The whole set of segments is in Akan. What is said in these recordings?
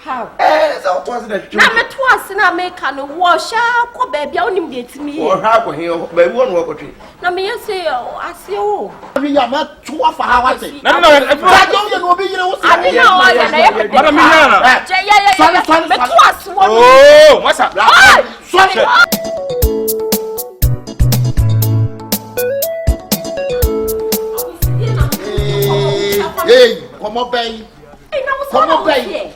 How? So was that you? Na me to ase na make no wash akọ ba bia onim de timi. Or how here, but one walk tree. Na me say ase o. We are not too far how say. No, I don't know be you know. I didn't know why na ye pede. Madam Miana. Yeah. Me to ase wo. Oh, what's up? Sorry. Hey, come on, baby. Come on, baby.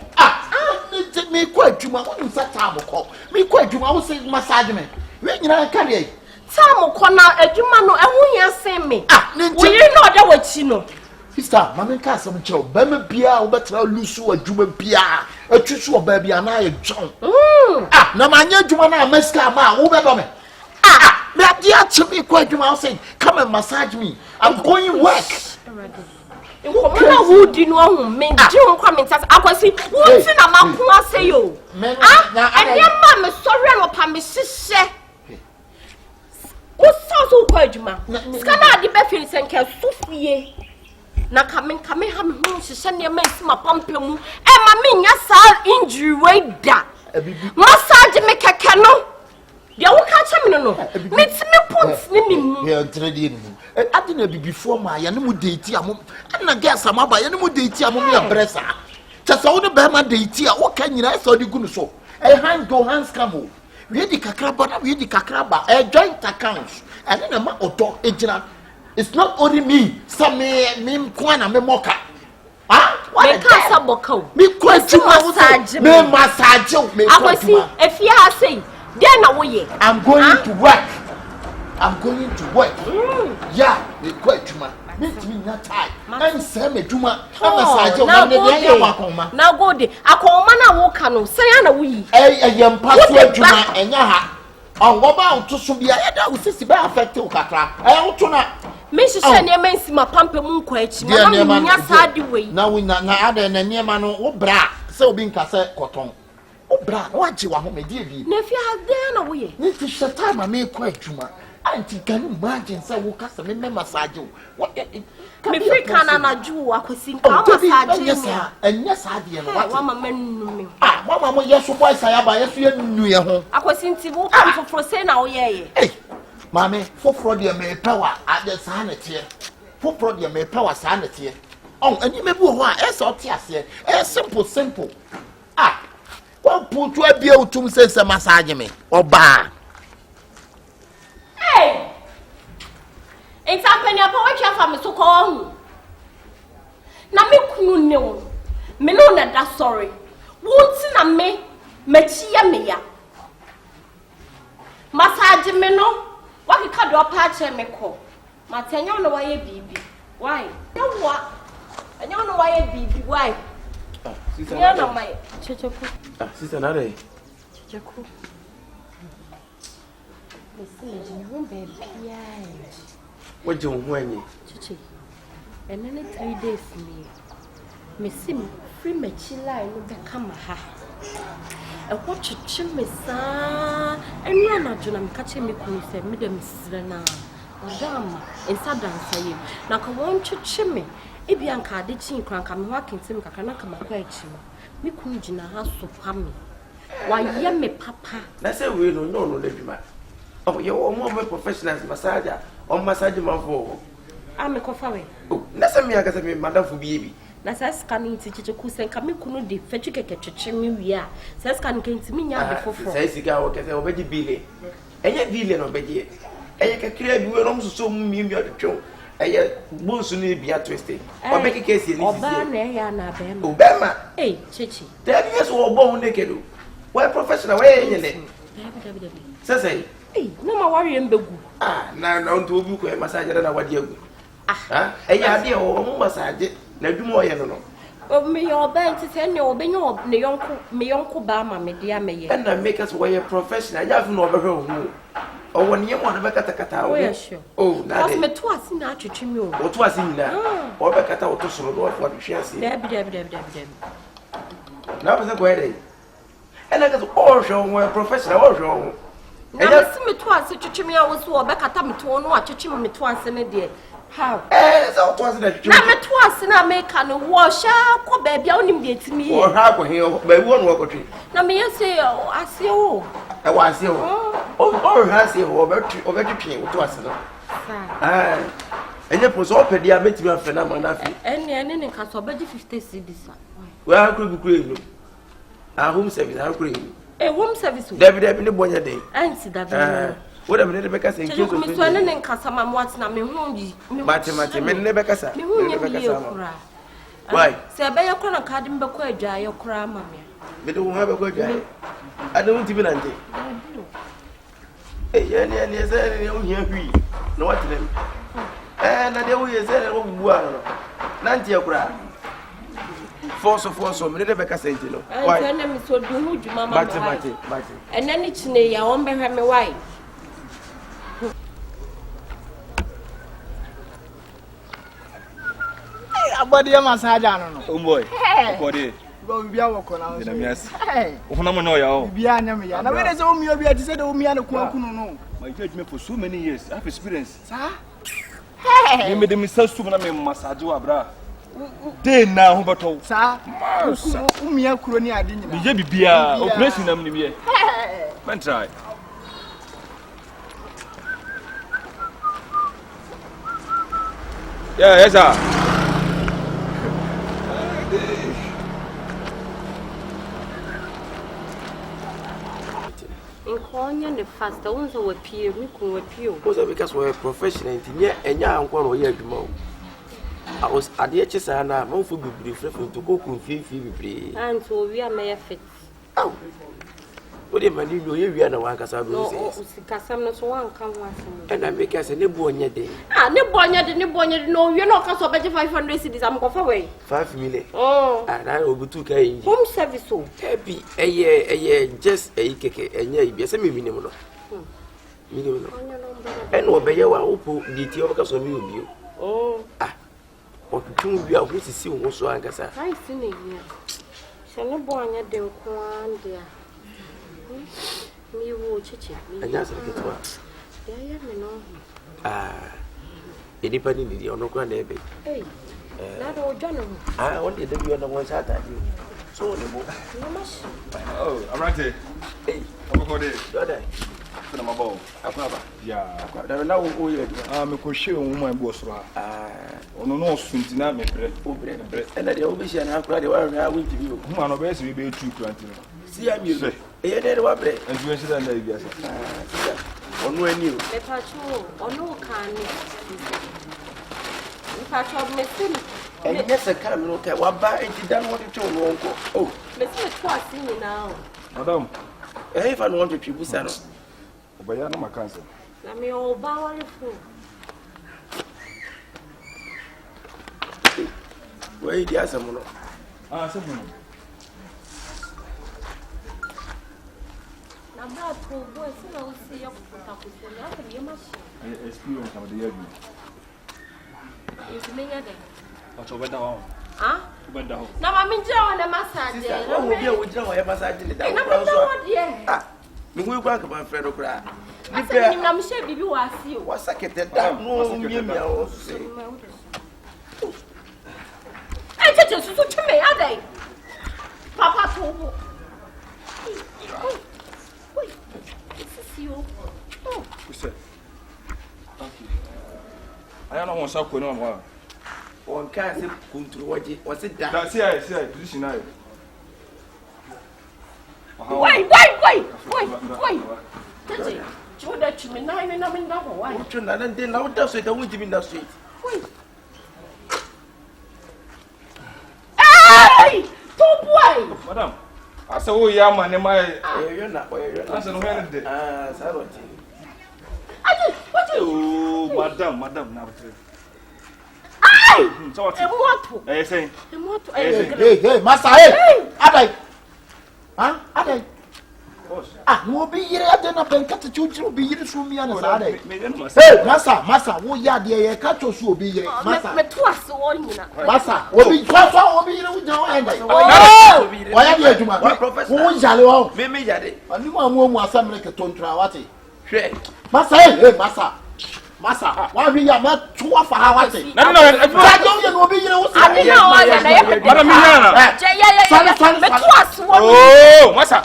Me quite you, my own time call. Me quite you, I will say massage me. When you are carrying. Time corner, a human, and we are saying me. We you know that what you know. Sister, Mamma Castle, Joe, Bama Pia, better lose a Juma Pia, a tissue baby, and I John. Now my young Jumana, Mesca, over me. That dear to me quite you, I'll say, come and massage me. I'm going work. Who did know me? Don't come and I was see what's in a mouth. Say you. And your mamma sorry, I'm upon me, sister. What's so quite you, ma? Scanner the Beffins and Kel Sophie. Now coming, home, she send your mates my pumpkin, and my mean, yes, injury way da. Massage make a canoe. You won't catch me, no. Meets me punts, me. I didn't be before my animal deity. And I guess I'm about animal deity. I'm only a bresser. Just all the Bama deity. What can you saw the good so? A hand go hands come. We had the Kakraba, we had the Kakraba, a joint account. And then a man or dog agent. It's not only me, some me, Kwana, me mocha. Ah, what a castle. Me question massage, me massage, me. I will see if you are saying, then away. I'm going to work. I'm going to work. Yeah, they quite man. Make me not tired. I'm Sammy Juma. Now go there. I call Mana Wokano. Say, Anna, we a young pastor Juma and Yaha. On what about to Subia? I was just about affected Kaka. I ought to not. Mrs. Sanya makes my pump a moon quench. Now we not other than a near man or bra. So being cassette cotton. Oh, bra, what you want me, dear? If you have done away, this is the time I make quite Juma. Auntie, can you imagine so we'll cast a massage you? What me free can I do? I could sing massage. And yes, I did. Mamma men. Ah, Mamma, yes, why say I buy a new year home? I was in Tibu for say now, yea. Hey, Mammy, for Frodier may power at the sanity. For Frodier may power sanity. Oh, and you may go on, as or here, as simple. Ah, well, put to a bill to say some massage me or bar. Hey! It's happening a poetry for me to call. Now, me coon no. Me no that sorry. Won't see me, Mechia me ya. Massage me no. What you can't do a patch and me call. Matanya no why baby. Why? No what? And you know why baby. Why? Sister, you know my Chichaku. Sister, Nade. Chichaku. What do you want? Chichi, and then 3 days me. Miss him, free me chilla and look come ha. And what you chill me, sir, and you're not doing catching me, said Madam Srena, Madame, and Sadan say, now come on to chimney. If you are did chin crank, I'm walking to Kakanaka, my question. Me couldn't in a house of hammy. Why, me papa? That's a we don't know, man. Oh, you're more professional as massager or massage man for. I'm a coffee. Oh, that's a me, I got me, Madame for baby. That's scanning to Chichaku and coming couldn't defect you get chimney. We are. Says can came to me before. Says the guy can say already Billy. And yet, dealing of Betty. And you can clear you will also so mean you're the show. And yet, most soon be a twisted. Or make a case in Obama. Hey, Chichi. 10 years or born naked. Well, professional way in it. Says, hey, no more worry and be good. Ah, now to book a massage than what you. Ah, a idea or massage. Now do more, you know. Oh, me your band to send your benyo, me uncle Bama, me dear me. And I make us wear a professional. I have no overhaul. Or 1 year, one of a catacata. Oh, sure. Oh, now me twice in that chimney. What was in there? Or a cat out to solo of what she has seen. Now, the way. And I got all show where professional or show. Now, me twice, such a chimney, I was so back at me to one watch a chimney twice in a day. How? So it was that. Now, me twice in America, no wash out, go baby, I only get me. Or how here, but one walk or tree. Now, me say, I see you. I was here. Oh, has here over to king to us. And you was open the amity of Fernando. And can so 50 cities. Well, I could be great. Our home service, how green. A home service. David, every day, day. And see that. Whatever the Becca and Kill me, Swannon and Cassama, what's not me home. Mathematics, men never casa. Why? Say, I bear a card in Baquaja, your cram, mammy. They don't have a good guy. I don't even ante. Yes, I don't hear me. No, what to them. And I always said, oh, well, Nanti, a cry. Force of force, so many Becca said, you know. Why? Your name is so good, Mamma. And then it's near your own behind me. Why? Abadi ya masaja no. Boy. Abadi. Go bia wo kona. Yes. Ofuna mo no ya o. Bia nya me ya. Na we dey say omi obi ati say dey omi an kwankunu no. My church me for so many years. I have experience. Sa? Me me dem say so na me massage wa bra. Dey na ho beto. Sa? Omi akuro ni ade nyina. Bi je bibia, operation nam ni bi. Man try. Yeah, yes sir. In Konya, the faster ones were peer, we could appeal. Because we're professional, and young one or year tomorrow. I was at the HSN, I'm off to be brief to go with Fifi. And so we are may fit. Oh, what if I knew you are the one Cassam, one come once, and I make us a nibble on your day. Ah, Nibonya, no, you're not cost of 500 cities. I'm off away. 5 million. Oh, and I will be 2K. Home service so happy a year, just a cake, and yeah, semi minimum. And obey your open detail because of you. Oh, ah, what to be able to see what's so I guess I see it. Shall not born yet, then, dear. Me wo chichi. And just like it was. Yeah, me know. Ah, independent in the underground ebe. Hey, that old John. I wanted to be on the one side at you. So, oh, I'm right here. Hey, I'm going to go there. Put my ball. Yeah, I now who you are. I'm a crochet woman, boss. Ah, no, soon to not make bread. And I always and how cried the one I will give you. Who are best will be too granted. See, I'm you. Eh, there were bread. And you said that yes. On when you. The patrol, or no can. If I told me, and yes, I can't look at what by it done what you told uncle. Oh, Mr. Twas singing now. Madam, if I want to people, son. But I know my cousin. Let me all bow on the fool. Where is the Asem? Ah, someone. I'm not poor boy, so I'll see your experience of the year. It's me again. What's over down? Huh? Went down. Now I'm enjoying the massage. What will you with your massage in the day? Ah, we will work about Fred O'Cra. I'm sure you are see you. What's second that? No, I just to me, are they? Papa told you. I don't want to go on. One can't say, what's it that? That's it, position now. Wait. Show that to me, 9 and I'm in double. Why? And then now does it, I won't be in the street. Wait. Hey! Top way! Madam, I saw you, man, in my. You're not where you're not. Oh, madam, now. Hey! So what? Hey, say. Hey, Master, hey! Adai! Huh? Adai! Ah, no be here at the Napenka to choose to be here to me and Adai. Hey, Massa, who ya dear catch us will be here. Massa, Massa, will be will be here with no end. Why are you to my professor? Who is Jalo? Mimi Yadi. And you are more assembly to Tontra. Massa, hey, Massa. Masa, why we are not too far how say? No, I don't know be you know. I know. Madam Minyana. Oh, Masa.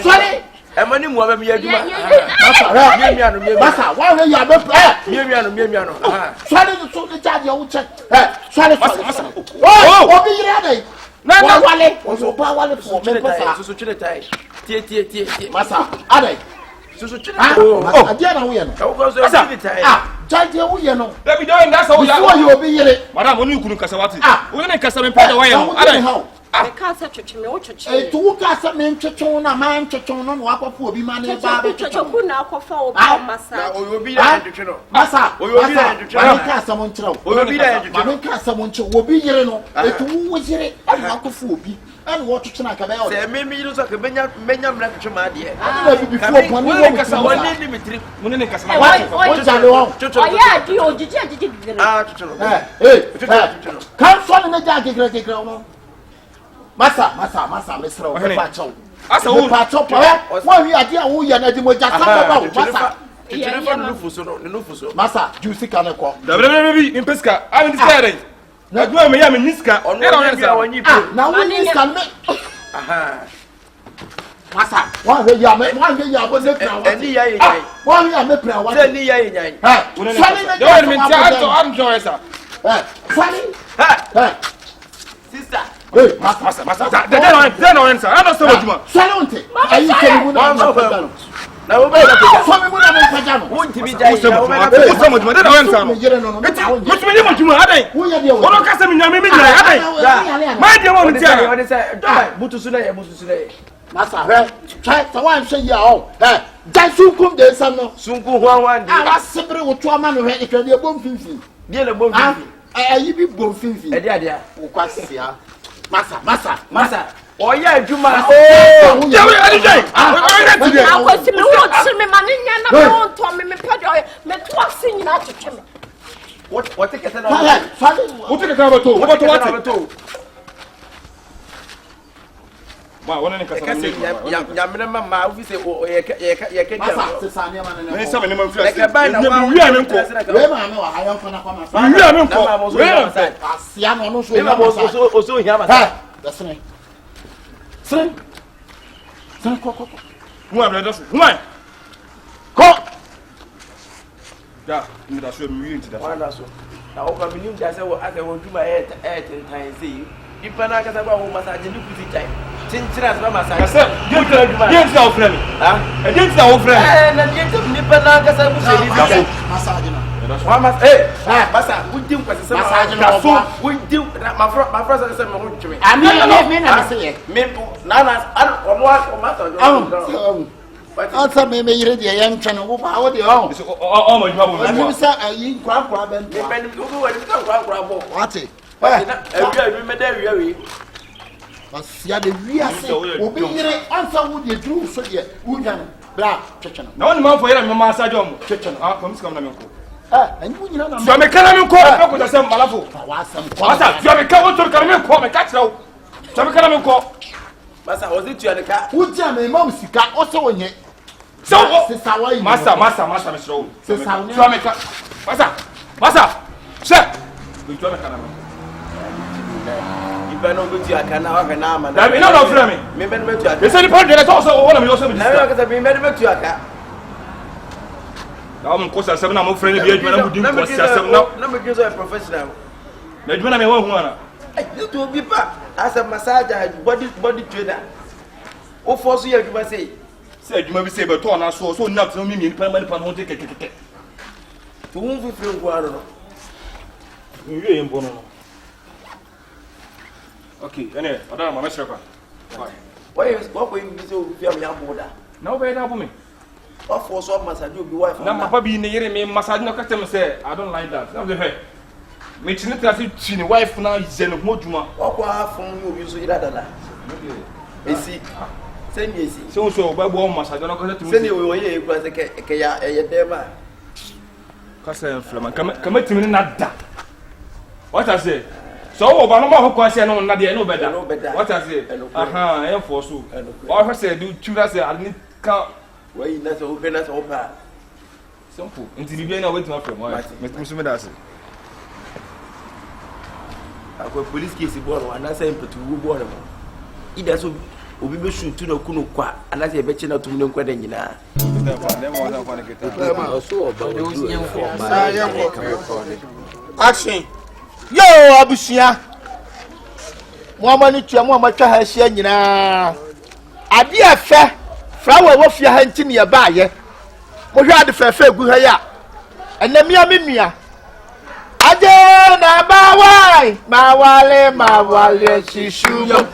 Sorry. Emani mu abem yaduma. Masa, why we are not sorry to the charge you check. Sorry. Oh, obi yire dey. Na wale. Oso pa wale for me pasa. Susu chire tai. Tie. Masa, ade. Susu chire. Oh, adia na wo ye no. E wo go so chire tai. Charge wo ye no. Baby doing that's how you obi yire. Madam, onu kunu kasa wati. Wo ne kasa me pede wa ye no. Ade. I can't say to me what to E tu ka sa me twetwon na man twetwon no wa kwapo obi ma na ba ba twetwon na akwafa obi masa. Na obi da ndwetwe no. Masa, obi da ndwetwe no. Ka sa mo nkyerɛw. Obi da ndwetwe no. Ka sa mo nkyerɛw. Obi yire no. E tu wo yire na akwafa obi. And what to try ka be o. Say me you so ka benya mra twetwe ma de. Na bi before pon ni wo kasa woni limitri. Mo ne kasa ma. O jale wo. Oya adi ojiji gigire. Twetwe no. Kan so ne ja gigire no. Masa, mesra o pa chaw. Asa wo pa chaw pa. Wa wi ade a wo ya na di mo ja sa ba wo. Masa. Twetwe fa no fuso no, ne no fuso. Masa, juicy ka ne ko. Bi impeska. Am discarding. Na gwa me ya me niska. Ono na bia wonyi bi. Na wo niska me. Aha. Masa, wa we ya bo ne pra wa. Eni ya ye nyai. Wa we ya me pra wa. Say ni ya ye nyai. Ha. Swali na ja. Me am jo esa. Swali. Ha. Sister. Hey, masa. Then no answer. I don't say what you want. Swali unte. Ayi keri mu na Na wo ba na swali mu na me paja no. wonti bi jai. Then no answer. What you mean you adai? Wo ya de wo. Ono kasa me nyame me nyai adai. Ma de wo ntia. Woni say, butusu na ye. Masa, try to one say ya o. Jai sunkum de sam no. Sunku hwan de. Ala sebre wo to ama no hwe etwade bom finfin. Die na bom finfin. Ayi bi bom finfin. E dia. Wo kwasia. Masa. Oya adwuma. Oh, ya we adi jai. Akwasi me wo tse me ma nya na wo to me pede me to ase nyina twetwe me. What take it na. What take it na to? What what? Ma wona ne kasa me. Ya me ma ofi say ye ke Masa, se sanya ma ne. Me say me ne ma fi ase. We are nko. We ma me wa hayon fa na kwa masa. We are nko. We are nko. Asia no no so. Me ma so hia masa. That's right. Sren. Ko. Who am I just? Who am? Ko. Ya, me da so me into that. Wanda so. Na o ka minim ja say wo aka wo duma ten time say. Ipa na kasa ba wo massage ni kuti tai. Tinchira sa massage. Kasa, dien sa ofre mi. Ha? E dien sa ofre. Na dien to ni pa na kasa bu se ni bi. Massage na. Wa mas masa wudim kwase se massage na so wudim ma fro say me ho tweme. Ami me na me say. Me na o ma to. Answer me yire de yan twene wo ba wo de o. O ma juma bo. Ami say ayi nkwa ben to. Me wo wa ni nkwa bo. What? Ewia me da ewia we. Asia de wiase obi yire answer wo de dru so de wunya bra twetwe no. Na woni man fo yira me massage o mo. Twetwe no. Ah, kom sikam na me ko. Ani wo nyina na. So me kana me ko ko ko say malafo. Wa asem ko. Masa, so me ka wo to kana me ko me ka kirawo. So me kana me ko. Masa o zi tu ya ka. Wo dia me mam sika o se wonye. So Masa me sro. Se sawo. So me ka. Masa. Se. Me to me kana me. Iba no go tu ya kana wa kana ma. Da me na no frɛ me. Me be no tu ya. Me say the point dey talk so wona me yo so me Na dis. ka say me be no tu ya ka. Na mo ko sa sɛm na mo frɛ ne bi adwuma na mo din ko sa sɛm na me give so professional. Na adwuma na me ho ana. You to be pa as a massage body trainer. O force you adwuma say. Say adwuma bi say be to na so nnam tno mi mi nipa ma nipa no te kekeke. To won fi free nko aro no. Nwie yembo no. Okay, ene oda ma mesre kwa. Why you be so fi am ya boda. Na obe na bo me. Of force of massage you be wife. Na papa bi ne yere me massage no kata me say I don't like that. Na be he. Me chine tra se twi ne wife na ze no moduma. Okwa afun you be so ira dada. Esi. Send me esi. So ba bo massage no kata tumi. Send you we ye ekura se ke ya dem a. Kasa enflama. Kama timi na da. What I say? So oba no ma ho kwase no na de no beda. What I say? Aha, e for so. O ho say do chura say ani ka Why not open as open? Simple. Until you be wait my friend. Why? Mr. Medasi. I go police case born and I say to who born. It does obi be shoot to no kuno kwa and I say be china to no kwa den nyina. Action. Yo abusia. Mo amani tua mo amatwa ha hia nyina. Ade afa flower wo fia ha nti ne ya ba ye. Mo hwa ade fefe gu ha ya. Enamia memia. Ade na bawai mawale shishuyo.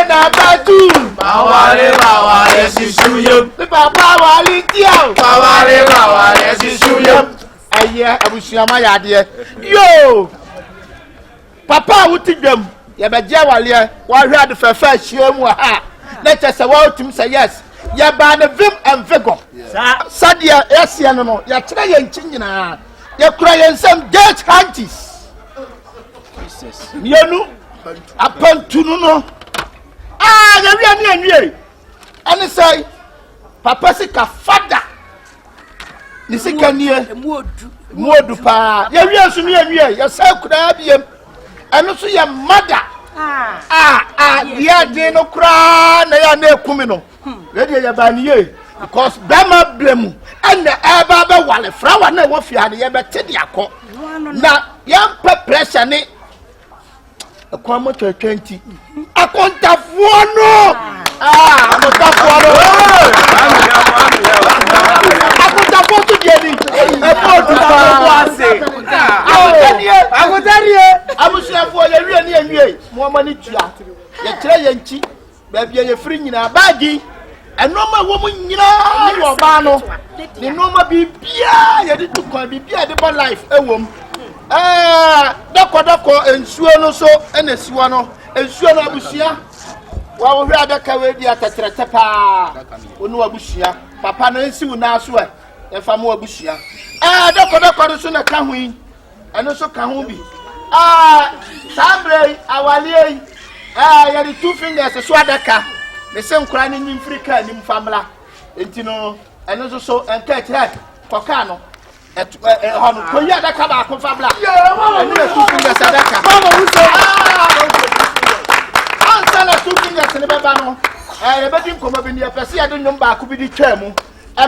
Na batu mawale shishuyo. Papa wali tiao mawale shishuyo. Aye abusia ma ya de. Yo. Papa wuti dwam ya be je wale wa hwa ade fefe hia mu ha. Na chese wa otum say yes. Ya ba na vim and vigor. Sadia esia no ya kire ye nchi nyina. Ya kura ye nsam gate hunters. Jesus. Mienu apantunu no. Ya wi ani anwie. Ani say papa sika fada. Ni sika nie muodu pa. Ya wi asu ni anwie ya say kura biem. Eno so ya mother. Dia de no kura na ya na ekumi no. We de ya ba niye because bema blemu and eba be wale flower na wo fia de ya be te de akọ. Na ya pe pressure ni akwa mo 20 akontafuo no akontafuo no akontafuo tu je ni e po du pa akotarie abusuafo ye wi ani anwie mo amani tua ye kire ye nchi ba bia ye firi nyina baagi enoma wo mu nyina yo ba no ni noma bibia ye di tukon bibia de bo life ewom dako ensuo no so enesiwa no ensuo no abusia wa wo hwe adaka we di atatrete pa onu abusia papa no ensi wuna so e fa mo abusia dako no so na ka hu eno so ka hu bi sabre awale ye di two fingers so adaka me se nkura ni nyimfrika ni mfamla entino eno so enka tire koka no hono ko ya adaka ba ko fabla eno two fingers adaka mama wuso ansala two fingers ne beba no e be din koma bi ni apese ya de nyom ba ko bi di twam e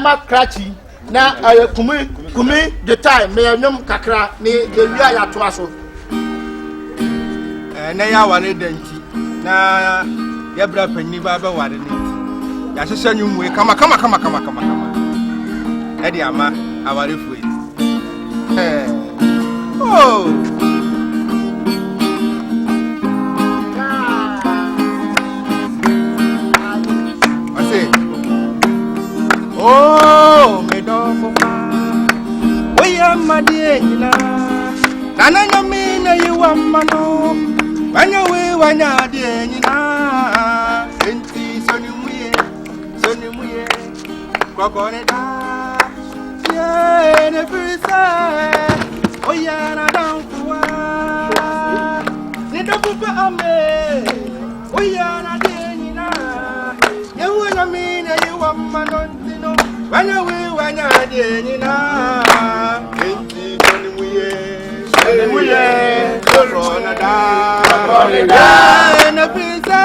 ma krachi na kumi the time me nyom kakra ni de wia ya to aso na ya ware danti na ya bra panni ba ba ware ni ya hyehyɛ nwumwe kama e de ama aware fuyi oh ase oh me do fa oya madie nyina nana nyame na yiwa mano wanya we wanya die nyina enti soni muye kokore da ye ne frisa oya na dan kuwa ni do bu ame oya na die nyina ye wanya me na yiwa mano ntino wanya we wanya die nyina enti soni muye corona da na pizza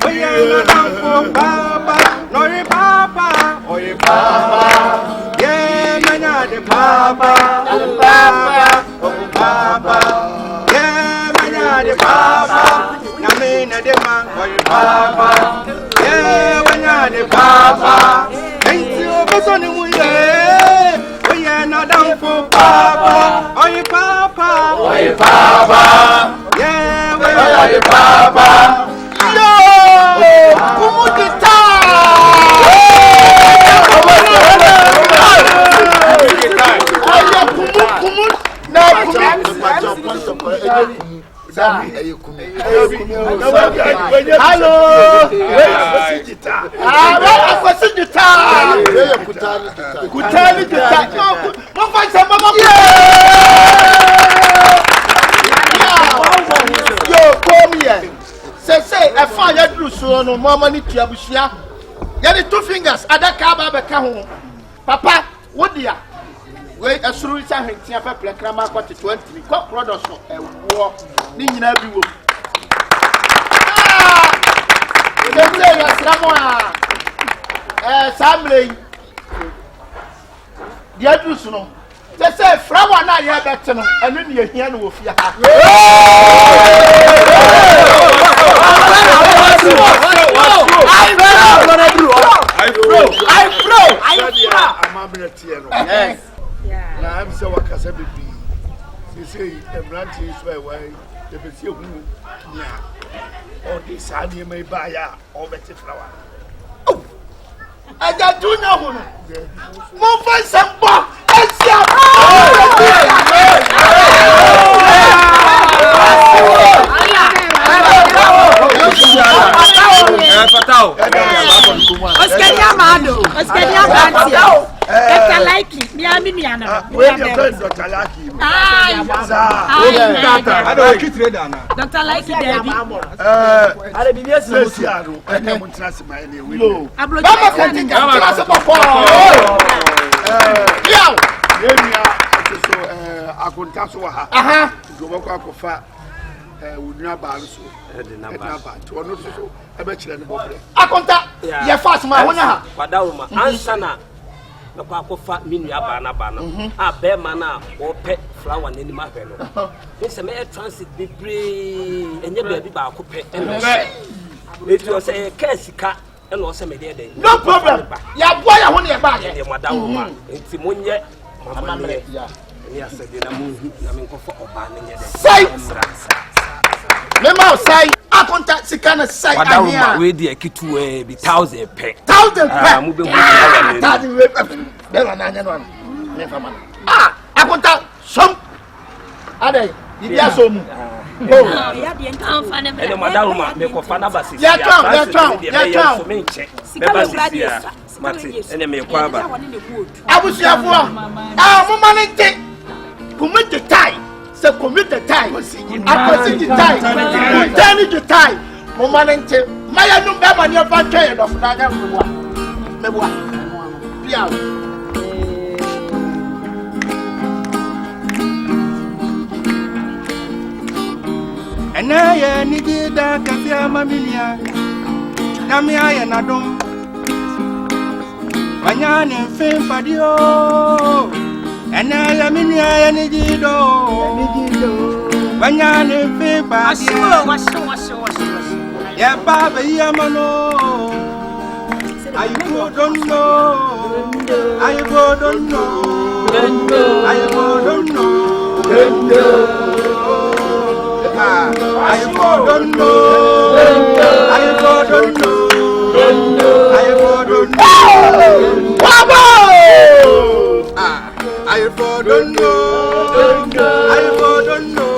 oya na dan papa no ye papa oye papa ye manya de papa papa ye manya de papa na me na de man oye papa ye manya de papa enti oboso ni muye oya na dan papa oye papa yeah oye papa yo kumudita hello kutani jita mo fa se mama yo come here say e fa ya duru so no mama ni tuabusia ya the 2 fingers adaka ba be ka ho papa wodia we asuru sa hwentia pepele krama kwate 20 ko product so ewo ni nyina bi wo Dende ya sramo samle dia drusu no say flower na ya bete no enu ne yehia no wo fia ha Yes. Na am say wakasa bibi. Say emranti is why the be see hu nya. O this ani mai ba ya o bete flower. Oh. Aja dunya hu no. Mo fa sembo. Asia. Fatao. Oscar Mado. Oscar Banti. Dr. Likey. Miana. Where the friend Dr. Lucky. Dr. Likey Debbie. Are bi yes no si aro. Ene mo trust my any we. Mama kan think I'm trust papa. Yo. Yemia so akonta so ha. Aha. Go bako akofa wudua ba so. E na ba. To no so e be kire ne bobre. Akonta. Ye fast ma honya ha. Wadawuma ansa na kwa akofa minua ba na a be ma na wo pe flower nani ma hwe no. Me se me transit bebre enye ba bi ba akopɛ. Etu o se kasika e no se me de den. No problem. Ya boy ya ho ne ba ye. De wadawuma enti monye mama me. Ni asede na monhu na me nkofo oba na nye de. Say. Mema say akonta sikana say wadawuma we de akitu bi 1000 pe. 1000 pe. Mu be mu flower nani. 1000 pe. Be na anya no. Ne fama. Akonta som. Ade, bibia so mu. Oh. Ya de nkan fa ne. Ene wadawuma me ko fa na basi. Ya town. So me nche. Me basi. Mati ene me kwa ba. Abusiafo mo manente. Commit the tie. Say commit the tie. Akosi the tie. Containing the tie. Mo manente. Maya no be ma ne fa twa do na nya mboa. Meboa. Bia. Anaye ni gida kafia mamilia. Nami aye na dum. Banyane mfim fadio. Anaye mini aye ni gido. Banyane mfim fadio. Washo. Ya baba ya mano. I go don't know. I go don't know. I go don't know. I go don't know. I go don't know. I go don't know. Bravo! I go don't know. I go don't know.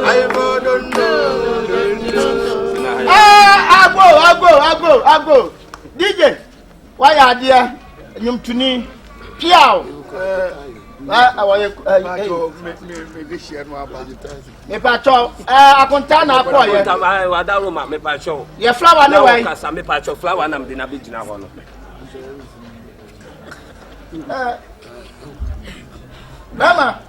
I go don't know. Agbo. DJ, why are there? Nyum tuni piao. Me pacho akonta na akọ ye. Wadawuma me pacho. Ye flower ne way. Kasa me pacho flower na mde na be gina ho no. Mama.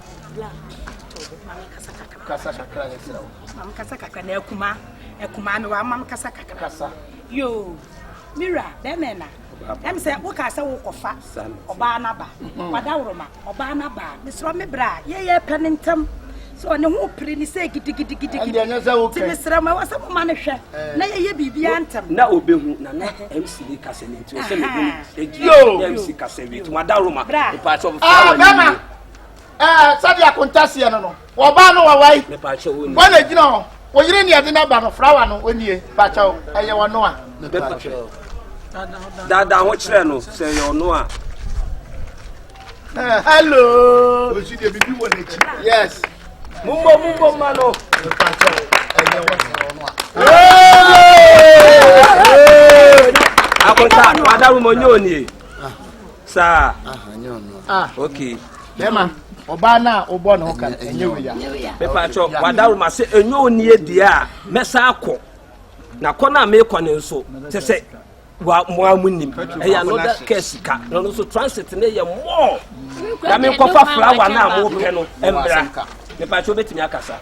Kasa kakra ya sira. Mam kasa kakra na ekuma me wa mam kasa kakra. Kasa. Yo. Mira, demena. Em say wo ka say wo kofa. Oba na ba. Wadawuruma, oba na ba. Me sro me bra. Ye penintam. So ne ho pri ni say gidigidi. Ti me sra ma wasa mo ma ne hwe. Na ye bibia ntam. Na obehu na MC ni kasa ni nti o se me hu. MC kasa wi. Wadawuruma. Me pacho flower. Mama. Sadia kontasia no. Oba no wa wai. Me pacho woni. Wa na gina ho. Wo yire ni ade na ba no flower no onie. Pacho eye wono a. Me pacho. Dada ho kire no se yo no a. Hello. Osi de bibi wo na chi. Yes. Mumbo mano. Pacho eye wono a. Akonta wadawuma nyoni. Sa. Ah, okay. Bema, oba na obo na hoka enye we ya. Me pacho wadawuma se enyo oni edi a mesa akọ. Na kọ na me kọ ne nso. Se wa mo amunim e ya no da kesika no so transit na ye more ya me kofa flower na mo pe no embra me pa cho betimi akasa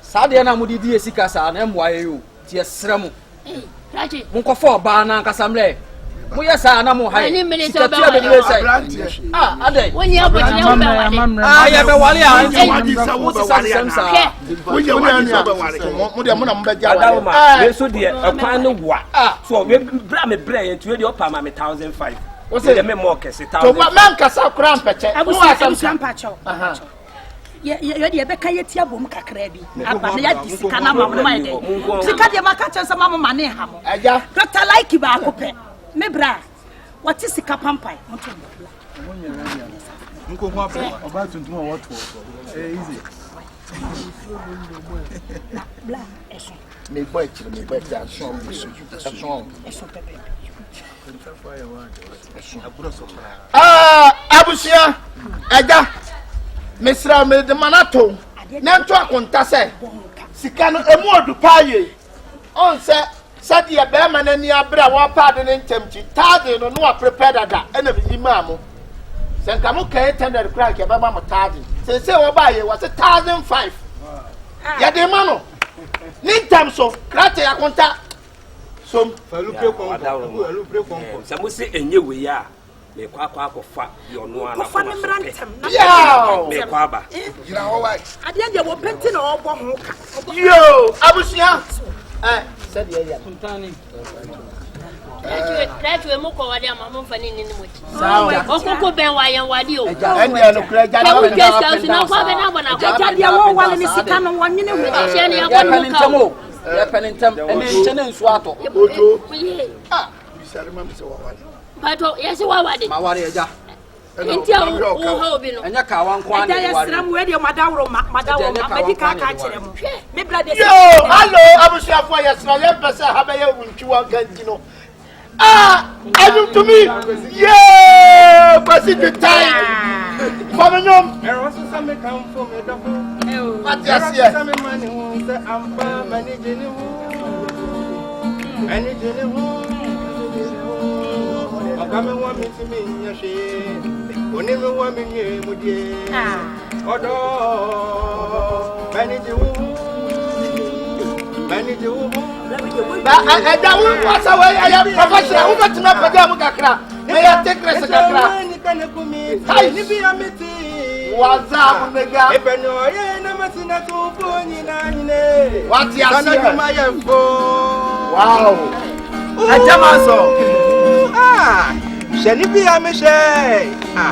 sa de na mo didi esika sa na mo aye yo ti esra mo mo kofa oba na akasa mle mo ye sa na mo haye sika ti be ni say adai woni aboti na wo be wale ya be wale a wo sa wo ye wa ni so be wale mo de mo na mo be ja wale we so de akwan no wa so we bra me bra ye tu we de opa ma me 1500 o se de me mo kese 1000 to man kasa kura mpɛkyɛ abu sam pacho ye de be ka ye tia bom kakra bi aba na ya disika na ma mo ma de sika de maka kyɛ sama mo ma ne ha mo aja Dr. Like ba akopɛ me bra what is sika pampai mo to nko kwa oba tuntum what easy bla eso me boy ja som bisu abusia aja mesra me de manato na nto akonta se sika no emu odupaye on se sadia be ma na ni abra wa pade ne ntemchi tade no no prepare dada ena bi maamo se nka mo kai tender crack ya ba ma mo tade se wo ba ye was 1005 ya de ma no ni ntam so krate akonta som alupre konko se mo se enye we ya me kwa akofa yo no ana fa ne mrantem na me kwa ba gira ho wa ade ande wo penti na obo ho ka yo abusia said ya kuntani Tatu mo ko wade ama mo fani ni mo ti sawa okoko ben wa yan wade o ende no kura ja na o gesta so na kwa be na bona kwa ja dia wo wale ni sika no wonwene we se ne ya kwa no ka ya penentem ene nchene nsu ato ojo bisare ma se wa wale pato yesi wa wade ma ware eja enti o ha obi no enya ka wan kwa ne ya sram we de madawro ma medika ka kire mo me brother yo hello abusia fo ya sra ye pese ha be ye wuntwa ganti no ajum to me yeah pasi the time for nyom ero so sa me kan fo me dafo what you see sa me mani hu se ampa mani jeni hu ani jeni hu akame wa mi ti mi nyahwe oni me wa mi nye mudie odo mani jeni hu ada wu wasa we aya professional wu betima pagya mu kakra me ya take rest kakra hai ni bi amiti waza mu mega ebe no ye na masina to boni na nyine what you kana see kuma ye fo wow ajama so sheni bi amishe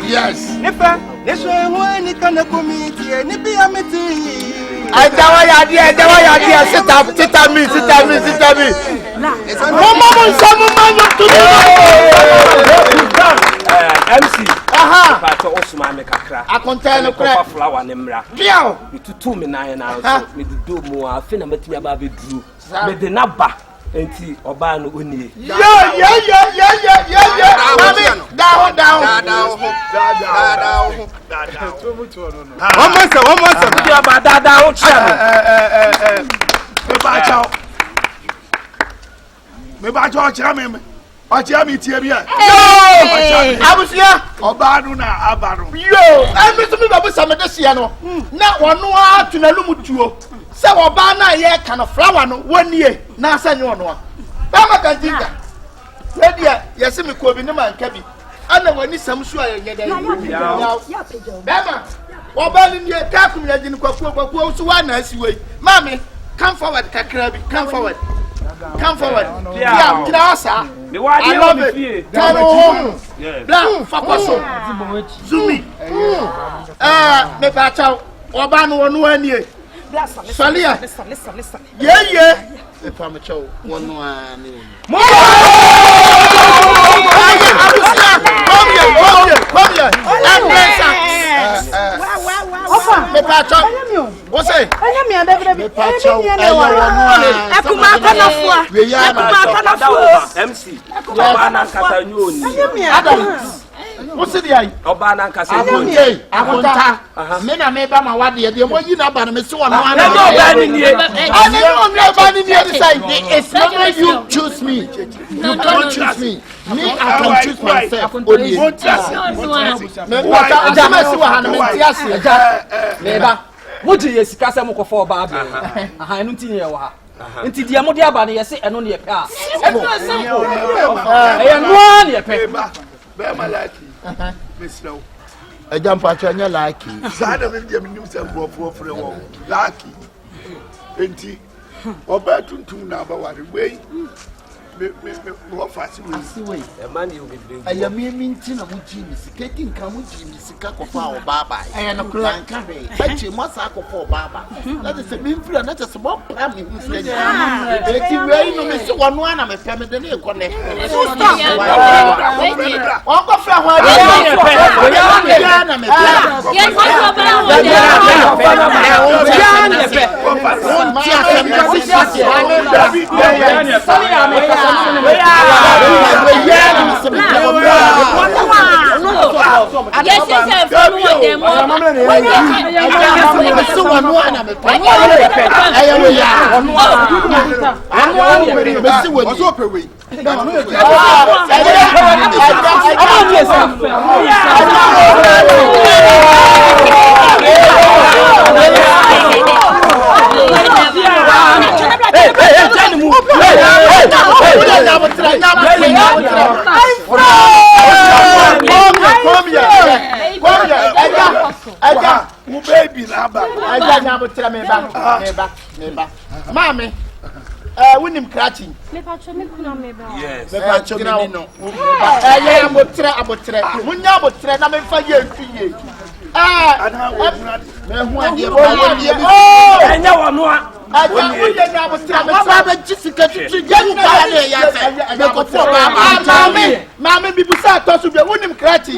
yes nipa neso ehun ni kana komiti ni bi amiti ajawa ya dia sita mi mama mo samu manyo to MC pato osuma me kakra akonta no kra flower ne mra biao mitutu me nan na so me dido mu afi na matimi aba be duru me de na ba enti oba no oni yeah mami down one more di aba dada o chia me ba cho chia me o chia mi tie bia abusia oba no na aba no yo me so me ba busa me de sia no na wono a tunalumu tuo se oba na ye kana flower no wonie na asa nye wono a ba ma kan jinga we dia yesi me ko bi ne man ka bi ana wani samsu a ye da bema oba ni ye ka kum ya jini kwakuo so wa na asi we mami come forward kakra bi come forward yeah kira asa me wa di o me fie bla fakoso zumi me ba chaw oba no wono anie salia listen yeah me pa me chaw wono ani mo come here Ofa me pa chaw wo say anya mi abebere bi me pa chaw akuma kana fua MC oba na nkasa nyoni Adam wo say dey oba na nkasa nyoni akonta me na me ba ma wade de mo yi na ba na me se wono ana oba ni nie ani no me ba ni nie It's never you choose me. You can't choose me. Me, I can choose myself. Only. What is Casamo for Barbie? I don't think you are. Until the Amodia Bani, I say, and only a car. I am one year paper. My lucky. Miss Low. A jump at your lucky. Side of him, himself for a wall. Lucky. Ain't or better to now, but what way? More fast way. The man you will be. I am meaning to Jimmy, taking come with Jimmy, Sicako for Baba. I am a clan carry. Fetch him, what's up for Baba? That is a mean friend, not a small family who's ready. If you really miss one, I'm a family, then you connect. Mommy, when him catching. Yes, I am a Mammy, be beside us to be winning cratching.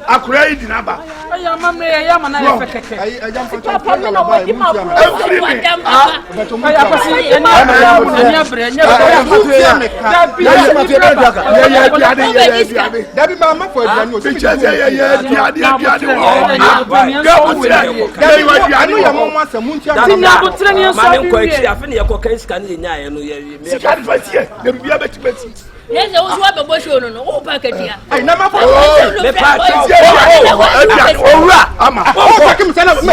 akura yi di naba ya mamre ya mana ya fekeke ajam fa cha papa na ba mu tia me every me beto mu ya pasi enya bre enya dabi ma ma for aduane o se ya ya mo ma samu tia na butre ni so bi ko akiri afi ne yakọ kan sika ne nya no ye sika fa tie na bibia beti yes o so be bo show no o pa katia ai na ma fa me pa owura ama o ta kim se na me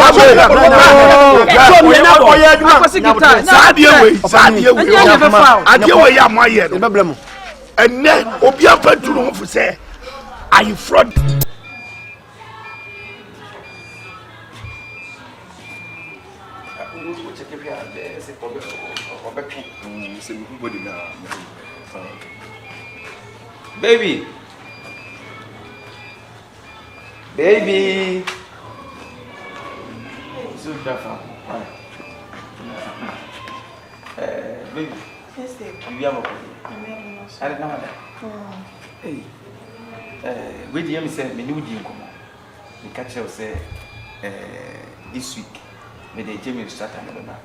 ade we ya mo aye no beblem enne obi afanturu ho fu se ayi fraud Baby. Baby. So dafa. Baby. Yes, dear. You are okay. I don't know. Hey. We dey say me new di nkomo. Me catch you say this week me dey Jimmy start another.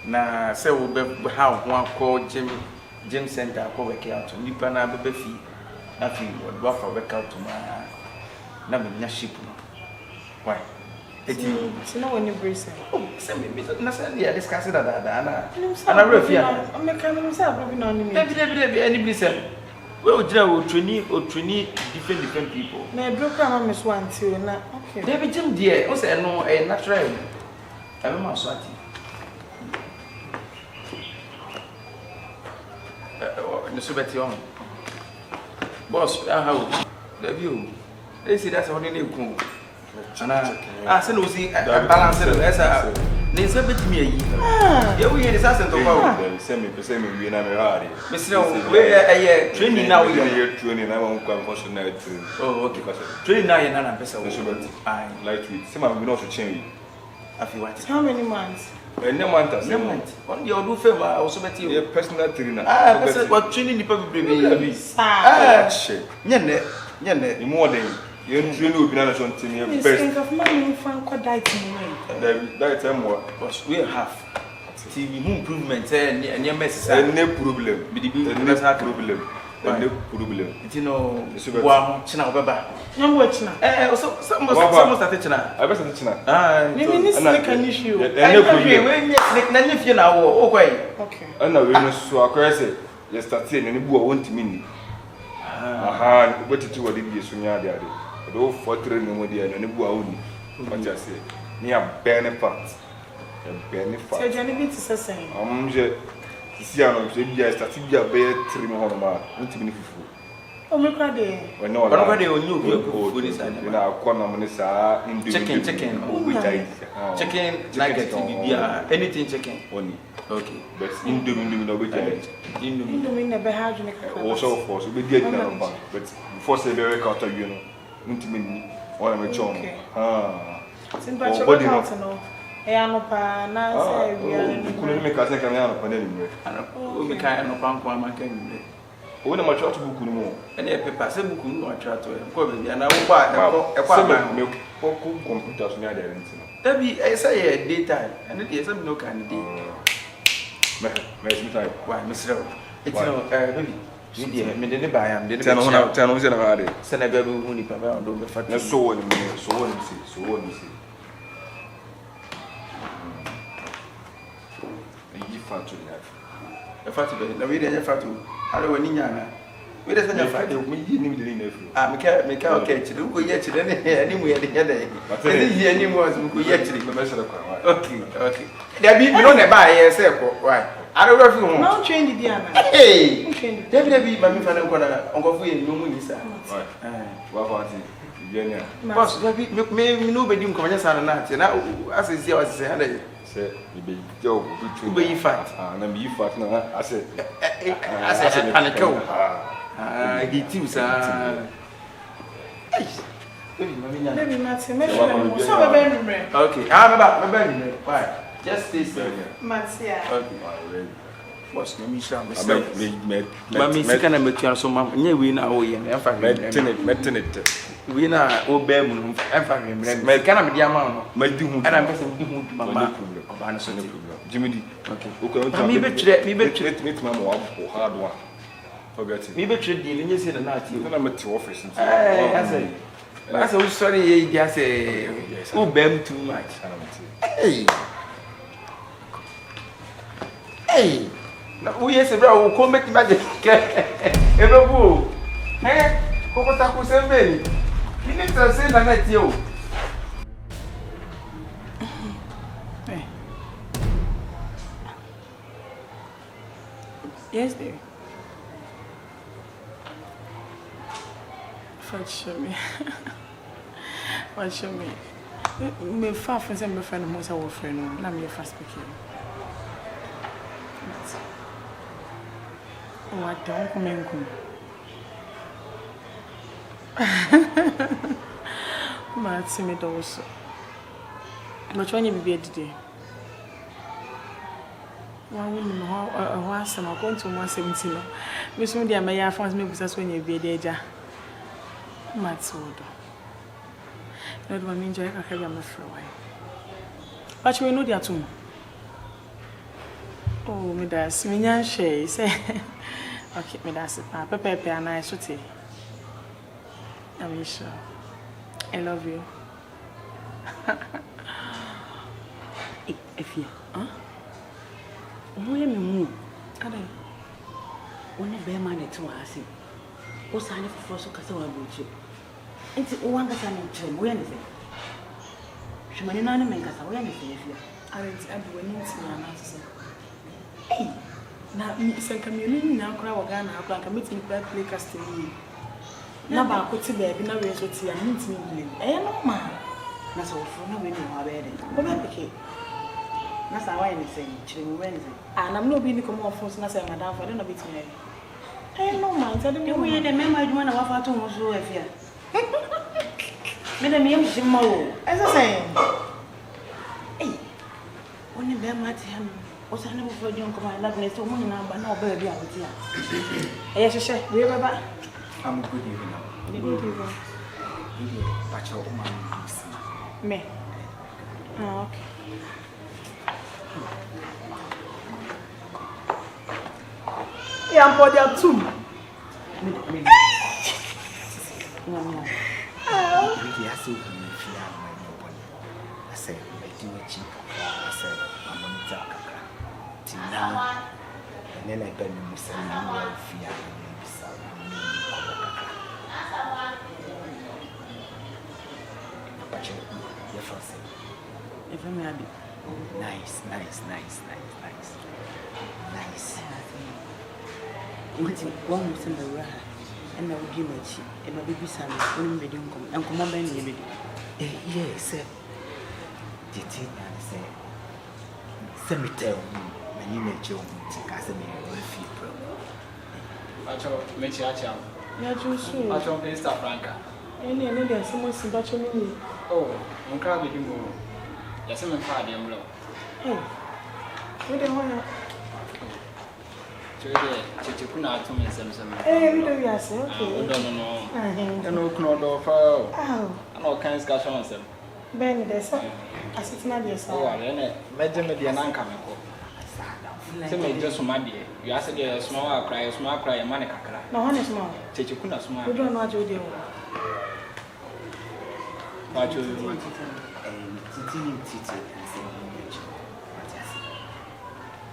Na say we be how one call Gym center ko work out nipa na bebe fi na fi wo fa work out na me nya ship no why eti no when you brace oh say me na say dey discuss that ana refia me kan me say abro bi na ni me debi any be say we o jira o training different people na e bro kra me so anti o na okay debi gym there o say no natural e ma so ati no subeti on boss how the view they see that's what they ku ana say no see balance there say they say betimi ayi ye we hear this accent of how say me we na me hard me say we training now we training na won kwa functional training oh okay training now you na pesa we subeti lightweight say ma we not to change afi what how many months on the odu fame also bet you personal trainer person what training the people be shit nyene more than you train obi na so ntimi best think of money fan ko diet ni that time what was we have TV improvement any mess any problem problem no problem you know wa china obeba nyambo china so some start china I best china ni snake an issue no problem we snake na nyefie na wo o kwai okay ana we no so akwa say you start here ni bu o ntimi ni aha wetutu wo de bi so nya ade do for training mo de ni bu a woni what you say ni a benefit so jani bi ti sesen je si ano se bia start bia be 3 mo hono ma ntimi ni fufu o me kwa de we no kwa de onyu obi ni sa na akona mo ni sa chicken obi tai chicken nugget bibia anything chicken oni okay but indomie no be tai indomie na be ha june kaka o so for so be dia na ba but before say be work out you know ntimi ni wona me chon simba chocolate no ano pa na say we are ni me ka say kan ano pa na ni o me ka ano pa nko ama kan ni o na ma church book ni mo ene paper say book ni o church to ko be bia na wo kwa e kwa me ko computer so ni ada rent no dabi e say daytime ene dey say me no kan dey me me time why Mr. It's no baby me dey buy am dey tell no say na hard say na be hu ni papa on do be fat na so woni see yi fatu na e fatu be na we dey fatu ale woni nyana we dey say na fatu me yi ni dey na fru me ka okay chiri ko ye chiri ne mu ye dey dey yi ni mu azu ko ye chiri me say kwa okay dabi me no na buy ye say ko why are we fi hu no train di dia na hey dabi ma mi fa na ko na onko fu ye no mu ni sa wa fa ti yenya boss dabi me no be di nko nya sa na ati na asisi wa sisi hada say be job ube yi fat na be yi fat na ase paneko di team sa baby Matthew me so be number okay me be number why just stay still Matthew okay boss me sha me sika na metua so ma nya we na wo ye na fa me tenet we na obey mu emfa hwemre me kana me dia ma no ma di hu ana me se di hu mama ba na so ne problem Jimmy okay mi betire ma mo hard one forget mi betire di le nyese na ati na me to office nti I said, sorry, you just say, oh, bam, too much. Hey. Hey. Now, who is a bro who come back to magic? Ever boo. Eh? Cocotaco Sembe. You need to say that at you. Yes, dear. Show me. What show me? Me far from some friend who was our friend. Now me fast speaking. Oh, I don't come in. But see me also. But when you be today. One woman who was some going to 117. Miss Mundia may have found me because when you be there. Matsudo. Not one enjoy a carry on the floor. But you know the atom. Oh, me that's me, she say. Okay, me that's it. Papa, and I should say. I'm sure. I love you. If you, huh? Who am I? Move. Are they? When a bear man to Asem. What's I never force to cast away with you? It's one that I'm in train. Where is it? She may not make us away anything if you aren't winning to an answer. Hey, now, Miss Community now cry again. How can I commit me to play Castelli? Now, I could see baby, now we're so tea and meet me. Eh, no, man. That's all for no winning our wedding. But I'm okay. That's how I say, Chim Wednesday. And I'm not being come off for Nasa, Madame, for I don't know it's me. I no mind. I don't know where the member you want to offer to Mosou if you. Madame, you see more. As I say, hey, only them at him was I never for you come my loveness to one now, but no baby out here. Yes, sir, we were back. I'm good evening. Good evening. But your woman me. Oh, okay. Yeah, I'm for their tomb. really has to be if you have my nobody. I said, I do a cheap. I said, I'm on the dark. Till now, and then I bet you say, you will fear but you're first. If I'm happy. Nice. One was in the raha, and I will give my cheek, and my baby son, when we don't come, and come on, baby. Yes, sir. Did it and say, Cemetery, my name is Joe, Casimir, Mention, Yeah, Joshua. much on Mr. Franca. Any other someone see that you Oh, I'm crowded you more. Yes, I'm a father, I'm low. Hey, what do you want? Chichikuna to me, some. Hey, we do, yes, okay. No. I know, Knodo, oh, I know, can't scash on them. Ben, there's a sitting at yourself. Oh, I didn't imagine me the uncoming. Tell me just my dear. You asked a small cry, a money cracker. No, honey, small. Chichikuna small. We don't know what you do. But you want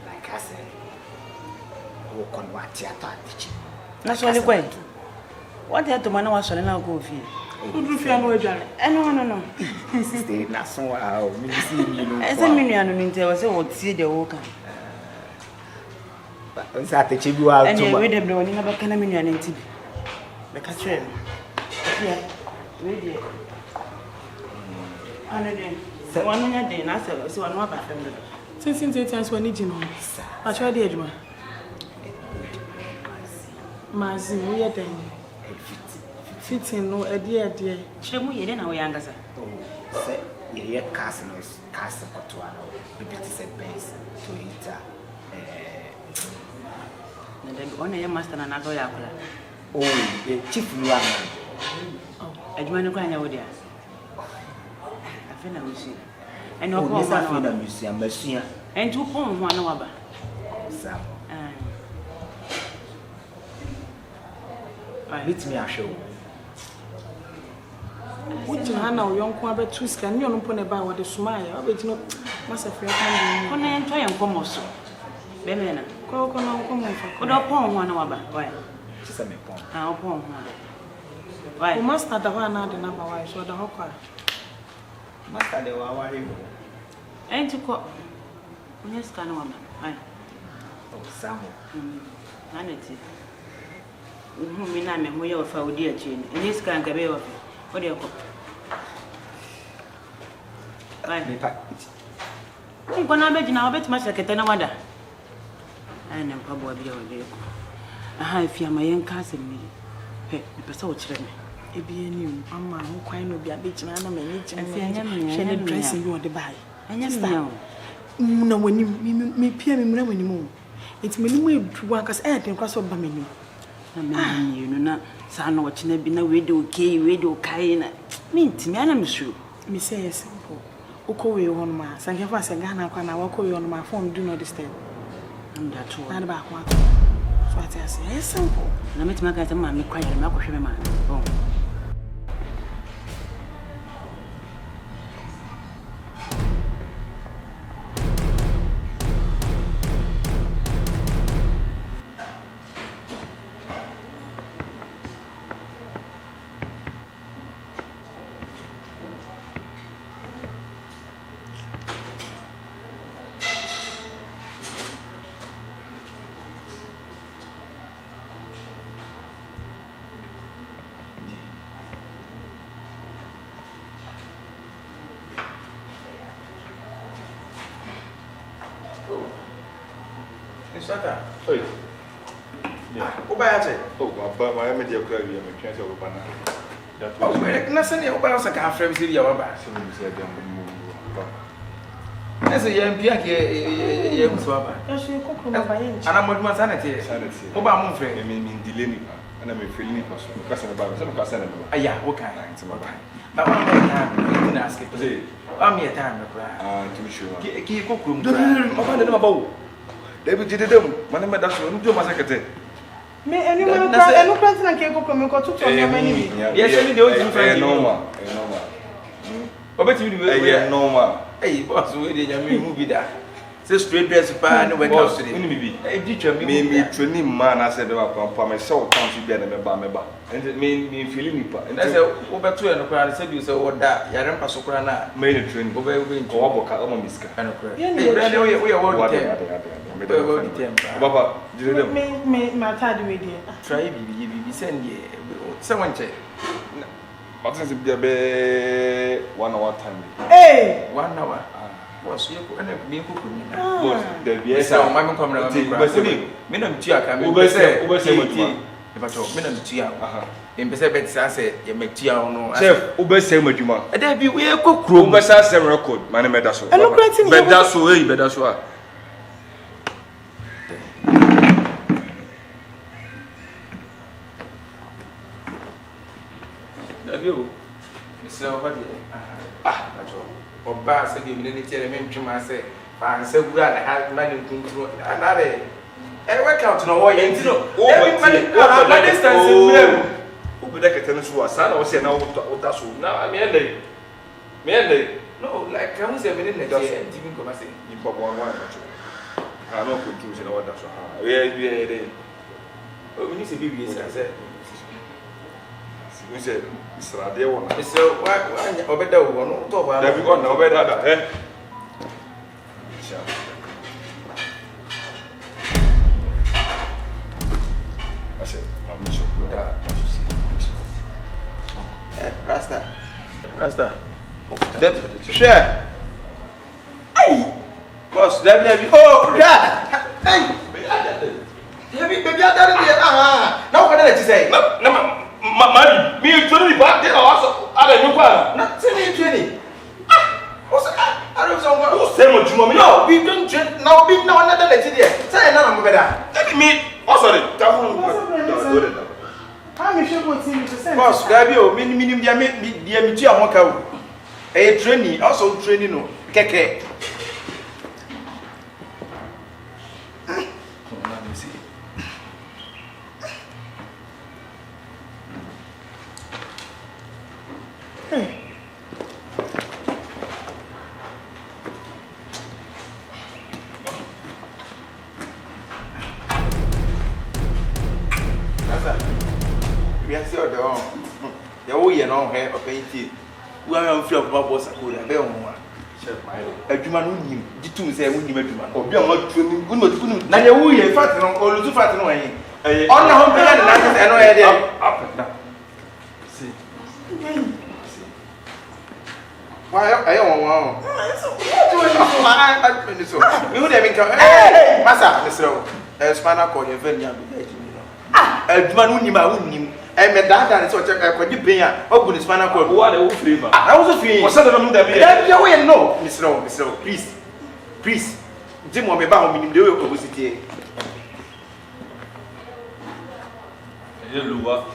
like I said, walk on what you thought. That's what you went. What had to man was now go feel? Who do feel no, John? No. Stay not so how me see me. As a million, there was a would see the walker. But that the chibu out and you read the blowing about can a million in TV. The catcher. Yeah, ready. So one on your day, and I said, so I'm not back. Since 8 times when you know, I tried the edge. Mazin, we are then. Fitting no idea, dear. Show me then our younger son. Oh, say, you're casting us, casting for 2 hours. Maybe it's a base to eat. And then only a master and another yakula. Oh, the chief Luana. adwuma no kwanya wo dia afena wo si ene Oh, okọ yes, I ho feel na that museum, Messia. enti wo pon ho na waba Sam. Meet me a show. Which Hana or young Quabe Twisk and you don't put about what the smile. I bet you know, Master Friend. When I try and come also. Bemena, go come upon one hour. Why? Just a me pon. I'll pon one. Why? You must not have another number. Why? So the hawker. Master, they were worried. Ain't you call? Yes, can woman. Oh, Sam. Vanity. Me na me moyo fa odi a chain. This can be of. What do you call? Right, me pack. I'm gonna bet you now, bet my secretary. Wanda. I am probably a vehicle. I have fear my young cousin. Hey, the person will tell me. A be new, Mamma, who quite will be a bitch, and I'm a niche and a dressing you on the buy. And yes, now. No, when you me peer me when you move. It's minimum to work as air and cross over me. You know, not son watching a bin a widow, key, widow, Kayana. Mean to me, I'm sure. Me say simple. Oko on my son, give us a gun. I can walk away on my phone, do not disturb. And that's all about one. So I say, it's simple. And I met my guys and mammy crying, and I'll show man. Oh. Inspector. Oi. Ubaya che. Oh, my media crowd, you may cancel over now. Oh, but nothing about a car from Syria. Someone said, As a young young swabber. And I'm with my sanity. Obama, friend, I mean, delaying, and I'm feeling it was about some person. Yeah, what kind of answer? But one more time, you can ask it to say, I'm here time to be sure. Kyekyeku, open them about. David did them, Madame Dasson, do my secretary. Me anyone no president can go come to many. Yes, don't normal. But you normal. Hey, boss, we did a movie that. Say straight dress pan and went out to the me training man. I said, Papa, myself can't be better than Bamba. And it made me feeling me. And I said, over 2 and a crowd said, you say, what that Yaran Pasocrana made a train over in Coaboca, Omiska. And a crowd. We are working. Papa, me, my tired with you. Try be send ye. Someone check. What is it? 1 hour time. Hey, 1 hour. Was you being cooking? There be a sound. My mom coming around. Minum Tiaka, Minum Tia. In Pesabet, I said, you make Tia no. Chef, Ube Semajuma. And there be we are cook room. Besa sem record. My name is Dasso. I look at him. But that's way, but that's why. You, Mr. What? Ah, that's all. Or Bass, I give me any chairman to myself. I said, we had money to another. I work out no way. You know, over distance. Who would like a tennis to a son or say now what that's all. Now I mean, no, like I was a minute next year. Even come and say, you pop 1 1. I don't put 2 in order. Yeah. When you say BBS, I said, we said, Mr. Adeona. So, why, or better, one, there we go, no better, eh? I said, I'm not sure. Rasta. Share. Hey! Boss, that oh, yeah! Hey! Baby, I don't now what did you say? No, me and 20 back there also. I don't know. Not 20. What's I don't know. Who's saying what you want me? No, we don't drink. Now, we know another let you there. Say another better. Let me. Oh, sorry. I'm sure Boss, Gabio, minimum dia mi tia ho ka wo. Training, also training no. Keke. No hair or painted. We are free of bubbles. I could have been one. A human would him. The two say, would you make man? Or be a lot training. Good not. Now you will fat or too fat away. On the home and no idea. Up and down. See. Why I don't want. We would have been coming. Hey, Massa, Mr. Spana called you very young. A human wouldn't him. I met that so I could pay a open Spanish called what a flavor. I was a feeling was something that no, Mr. Please, Jim will be bound in the publicity. Lower,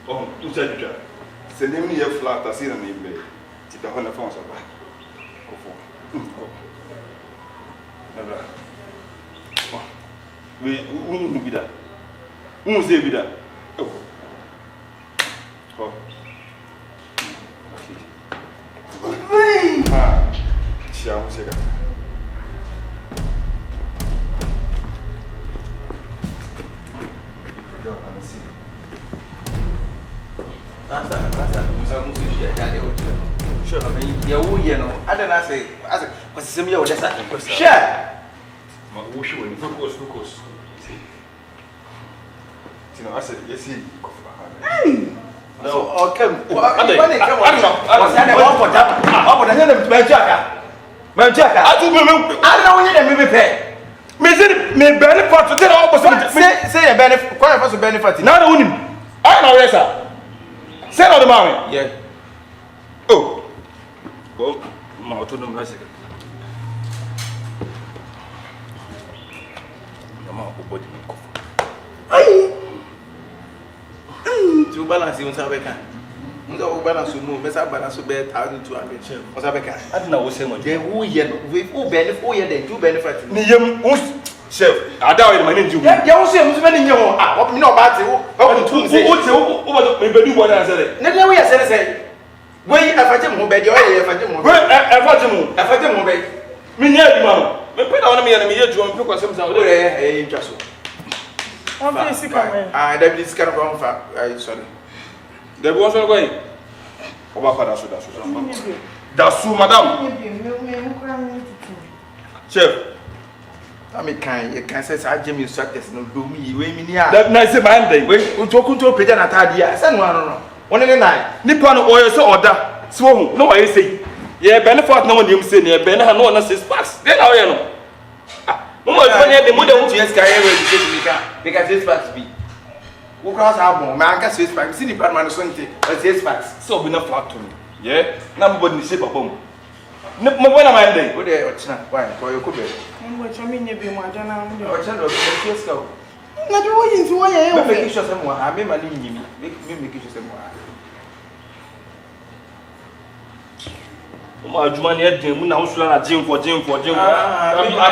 oh, you said it. Send me a flat as in a name. Take the 100 pounds of that. We won't be that. Who's the vida? Oh. Okay. Ah, shall we say that? Sure, I mean, you know, I don't say, what's the same year with that? Sure. Focus. I said, yes, he. No, okay. I don't know pay. Me benefit to tell opposite. Say a benefit, quite a benefit. Not only. I know, sir. Say on the moment. Yeah. Oh. Well, my to them, I said. To balance you on Sabeka. No balance, move, Messa balance to bed 1,200. Or Sabeka. I don't know what's saying. They will yet with who benefit, then two benefits. Chef, I doubt my name. You also have many young. What me know about you? What do what I said? Never we are saying. Wait, I find him bed, your I find him bed. Me near mamma. Me put on me and me here to uncook some just. I that is kind of wrong for sorry. There was no way. That's so, madam. Chef. I mean, you can say, I Jimmy instructors no do me, way me near. That nice man, wait, we talk to a pretend at idea. Send one in the night. Nippon oil so order. So, no, I say. Yeah, benefit no one you say, yeah, Ben, no one says fast. Then I know. The mother wants to carry because this facts be. Who cross our bone, man, can say facts, see the partner, say facts. So be not flat to me. Yeah, nobody shape a bomb. No, when am I there? What day or snap? Why? For your cookie. What I mean, you be one general. Or channel, let's go. Not going to why I make sure someone. I mean, my name, make sure someone. My Jumani had him now, Jim for. I'm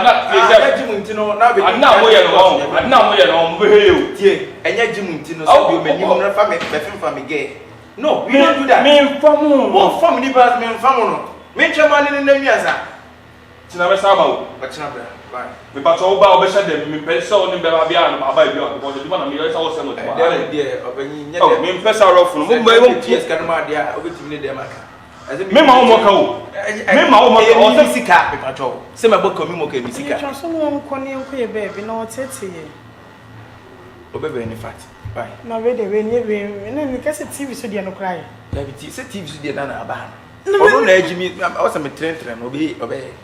not Jim to know now. I'm not way along. I'm not way along with you. And yet, Jim to know you may not family, family gay. No, we don't do that. Me from what family bars, me from mention money in the Miasa. Tinaba Sabo, but Tinaba. Me but all about Beshed, me pencil in Babian, about you, because the one of me is also not dear of any me press our off from Mumbai, Canada, over to the me ma omo ka o me ma omo ka o se sika me pato se ma boko mi mo ka mi sika so mo nko ne nko ye baby na o tete ye o bebe ni fat bye na we de we ni na ni ka se TV so de no cry ya bi ti se TV so de na na aba o no na ejimi o se me tren obe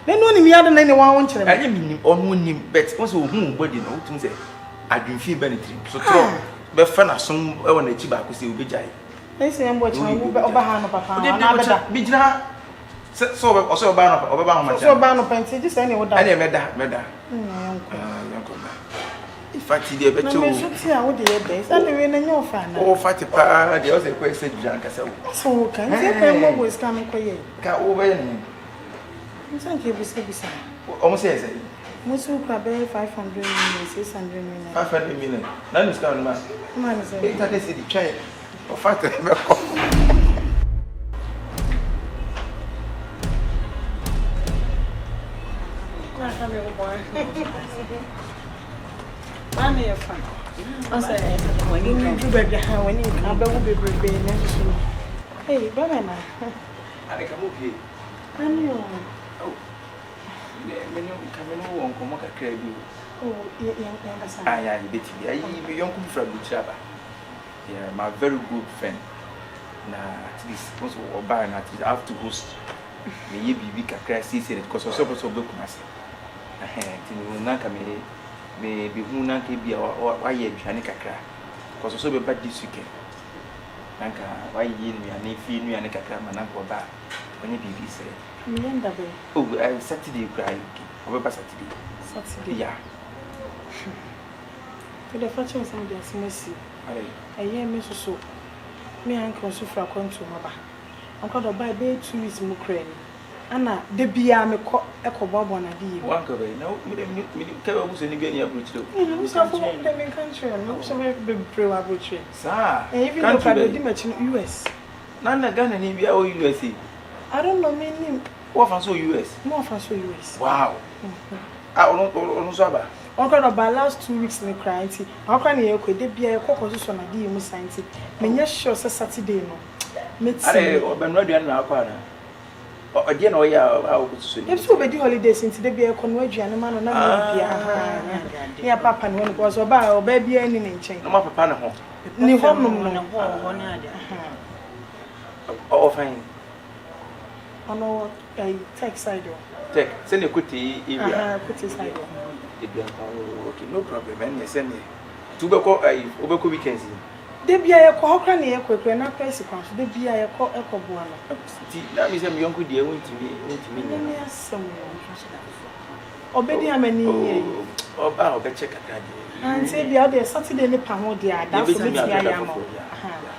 na no ni mi ade na ni wa won kire me anye mi o no ni bet o se o hu body na o tum se adwinfi benetri so tro be fa na so e wona chi ba ko se obe jai. Let's say I'm watching Obahano Papa. Bijna so also Obahano. So Obahano painting, just any what I made that. Fatty dear, but you see how the best. I live in your fan. Oh, fatty pa, the other question, Janka. So can you always come and quiet? Can't over. Thank you, beside. Almost says it. Most of 500 million, 600 million. 500 million. None is coming, man. Man, is a city child. Or fatty. Mommy, you're fine. I said, when you do better, when you come back, will be prepared. Hey, Bamana. I come up here. I knew. Oh, coming on, come on, crab you. Oh, young son. I am a bit young from Buchaba. Yeah, my very good friend. Now, at least, also, or buy an artist, I have to host. May you be weak at crisis because of so book master. I had to Nanka may be Munanke be or why you can crack. Because so bad this weekend. Nanka, why you me and if you and a crack, my uncle back when you be say. Oh, Saturday cry over Saturday. Yeah. To the fortune of some of mercy. I hear me so. Me uncle so far come to Maba. Uncle the buy 2 weeks Mukrane. Anna, the beer me echo bob on a deal. One cover, no, me care who's any getting a bridge. You know, some country, no, some be pro abortion. Sir, and even if I did much in US. None of Ghana in India or USA. I don't know meaning. What from so US? More from so US. Wow. I don't know. Uncle about last 2 weeks in the crying. How can you could be a cockle on a deal with science? May sure Saturday no. I been ready and now. Again, oh, yeah, I would say. If so, be holidays into the beer conway and a man on a yeah, Papa, when it was about or baby any name change. No, Papa, no, oh, fine. I know a tech side. Take, send a cutie, side. Okay, no problem, and you send me to go over weekends. There be a cock and a quick and a place across. There be a cock echo one. That is a young good dear went to me. Some obey how many or bow, but check at and say the other Saturday in the Pamo, dear. That's me.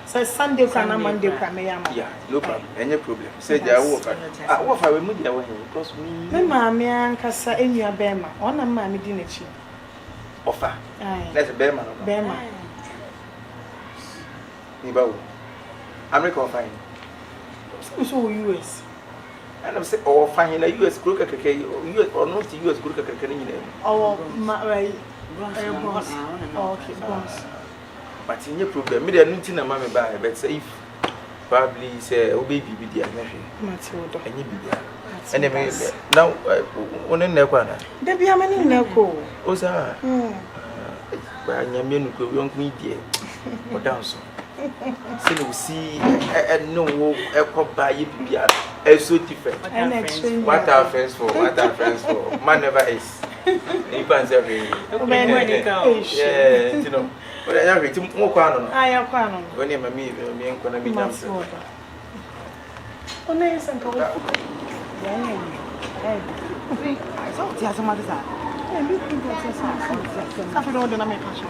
So Sunday can Monday can yeah, no problem, any problem. Say they are work. I work for a moody away because me, mammy and Cassa in your Bema, on a mammy dinner. Offer. That's a Bema. America fine. So US. And I'm saying, oh, fine, a US group or not US group. Oh, my boss. Okay, boss. But in your problem, me, there nothing a mammy buy, but say if probably say, oh, baby, be the Matilda, and you be there. And now, one in the corner. There be a man in the co. Oh, sir. But I am young, me, dear, or down so. So we see and no echo by you be so different. What are friends for? What are friends for? Man never is. You can't say yeah, you know. But I have it more canon. I am canon. When you me and gonna be done. Oh, nice and cold. I saw the other mother. I look at something on the American.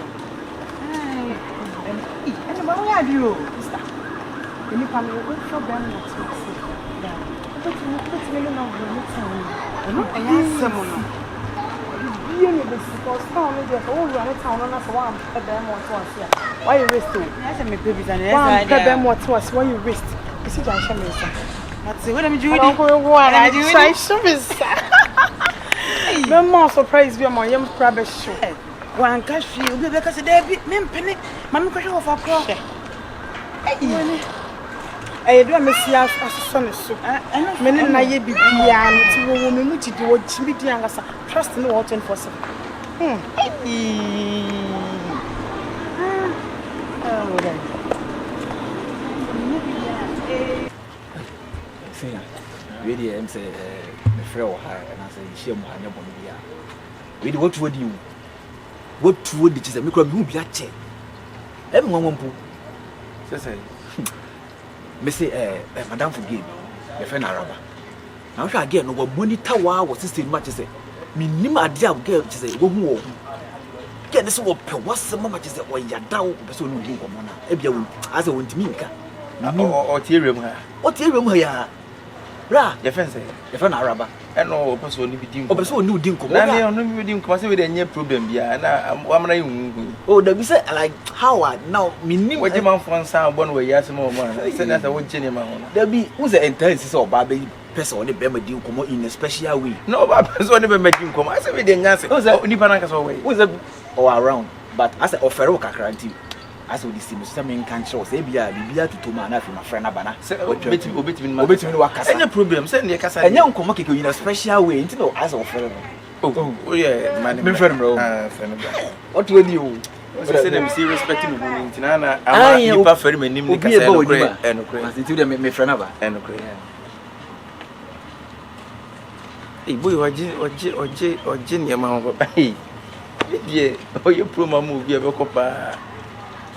And what we are doing, Mister. When you come, we for them not to see. But you really know what I am someone. You need to suppose town media for all around town on us one for them what was here. Why you risk it? Yes, I'm a baby and them what was why you risk. You see that shame is. That's what I'm doing. I do try service. No more surprise you my young crab show. One cash you because they be penny. Mammy could have a crop. I do a messiah as a son. And many naive be beyond to woman which do what she be young as a trust in the water for some. Really, I'm saying, the frail high, and I say, she am high upon the air. Really, what would you? What would it is a micro be a check? Everyone put. Say, Missy, Madame forgive the friend Araba. Now, again, no money tower was still much as a minima dear girl to say, go more. Get this one, what's the moment is that when you're down, so no, if you as a want to meet or theorem. What you remember here? Bra, Your friend say, if an Arab, and no person only be doing. or so new dinkum. I don't know with any problem. Yeah, I'm oh, the say like how I now meaning what you man for sound one way, yes, more man. I said that's a one genuine man. There be who's the intense or baby person on the Bema dinkum in a special way. No, person never met him come. I said, we didn't answer. Who's that? Nipanaka's away. Who's a or around, but as a offer cranty. As we see, some country was Abia, Bibia to Tomana from a friend Abana. Any problem, send your casa. And young Komaki in a special way into no as of oh, yeah, my friend. What will you say? Them see respecting the woman. Tinana, I prefer my name and to them, my friend Abba and a boy or Jenny amount. Hey, oh, you promo move your copa.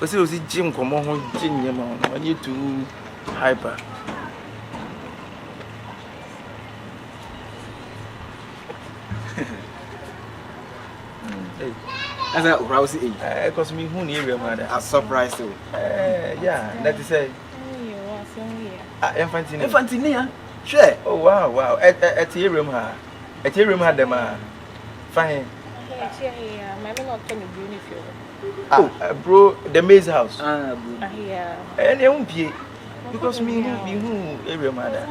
Because it was Jim come on, Jim, when you too hyper. as a rousey, because me who near your mother. I'm surprised too. Yeah, that is say. Infantinia, sure. Oh, wow. At your room, had them. Fine. Bro, the maze house. And you won't be because me who every mother.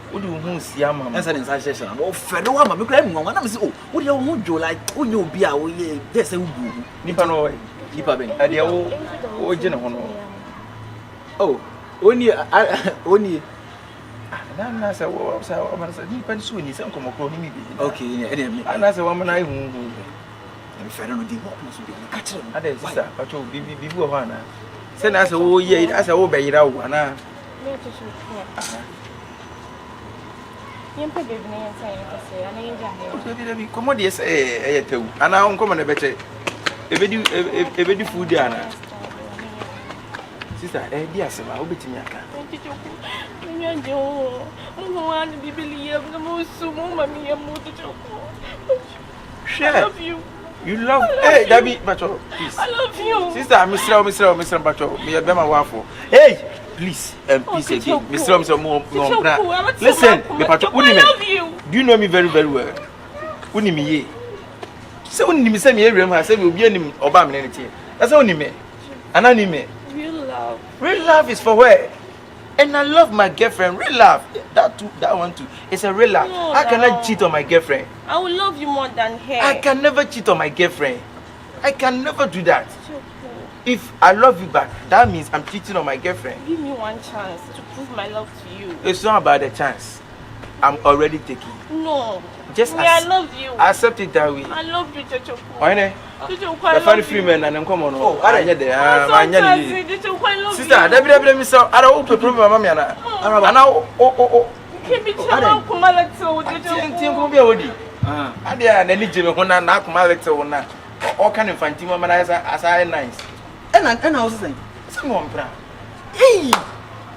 What do you see? I'm answering such session. Oh, fellow, I'm a crime. One of them, what do you want to like? Who you be away? There's a Nippano. Keep up in the old general. Oh, only. And I said, well, I'm soon. He's uncle. Okay, and as a woman, I won't. If I don't know the what must be catch them. I did, sister, but you'll be before one. Send us a whole year as I obey it out. Come on, yes, and I won't come on a better. If you do food, Diana. Sister, dear, sir, I'll be to me. I love you. You love hey, Debbie, Bacho, please. I love you. Sister, Mr. Bacho, me a Bema waffle. Hey, please, please again. Mr. More. Listen, Bacho, I love you. Do you know me very, very well? Uni me. So when you say me, I say we'll be in Obama anything. That's only me. And I need me. Real love is for where? And I love my girlfriend. Real love. That one too. It's a real love. No, I cannot cheat on my girlfriend. I will love you more than her. I can never cheat on my girlfriend. I can never do that. If I love you back, that means I'm cheating on my girlfriend. Give me one chance to prove my love to you. It's not about the chance. I'm already taking. No. Just I love you. Accept it that way. I love you, Chocho. Why not? The funny free men and I'm coming on. Oh, I get there. Sister, let me say, I don't open problem, Mamma. And now, oh. Keep it down, Kumalato. I didn't any Jimmy when I knock my letter on that. All kind of fancy woman as I nice. And I was saying, someone proud. Hey,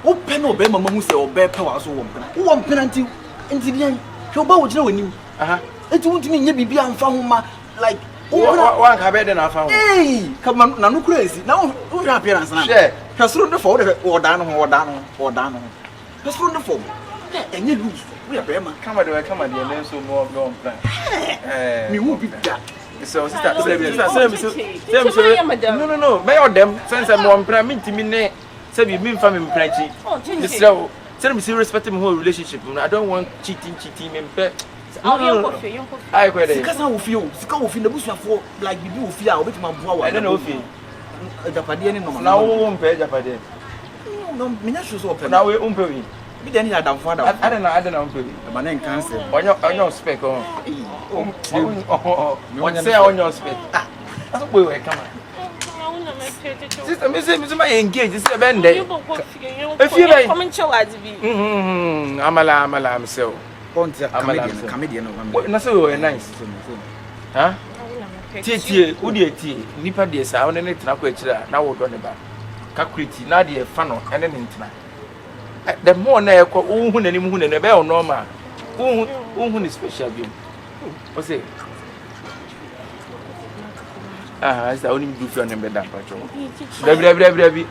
open or Bema Mamus or Bear Powers or one penalty into the end. Your bow would know when you. It won't mean you be unfound like. One habit and I found. Hey, come on, no crazy. Now, who your appearance now? Share. Has thrown the phone or down. Has thrown the phone. And you lose. We are Bema. Come on, and then so more long plan. We won't be that. So, no. May all them since I'm one prime to me. Say you mean family plenty. So, tell me, respecting whole relationship. I don't want cheating, and pet. I quite because I will feel in the bush for like you do fear. I'll bet my boy. I don't know if you Japadian now won't pay Japadia. No, Minasho's open now. We won't pay. We didn't have done father. I don't know. My name cancer. On your spec. What say on your spec? That's what we come on. Sister, Miss my engaged. This is a band. If you like, come and show us. I'm so. Comedian. Not so nice. Huh? Tea, who dear tea, Nipper dear, sound and it now we're going about. Calculate, not dear funnel, and an internet. The more near Oon and Moon and a bell normal. Oon is special beam. What's it? I only do for them better. Baby,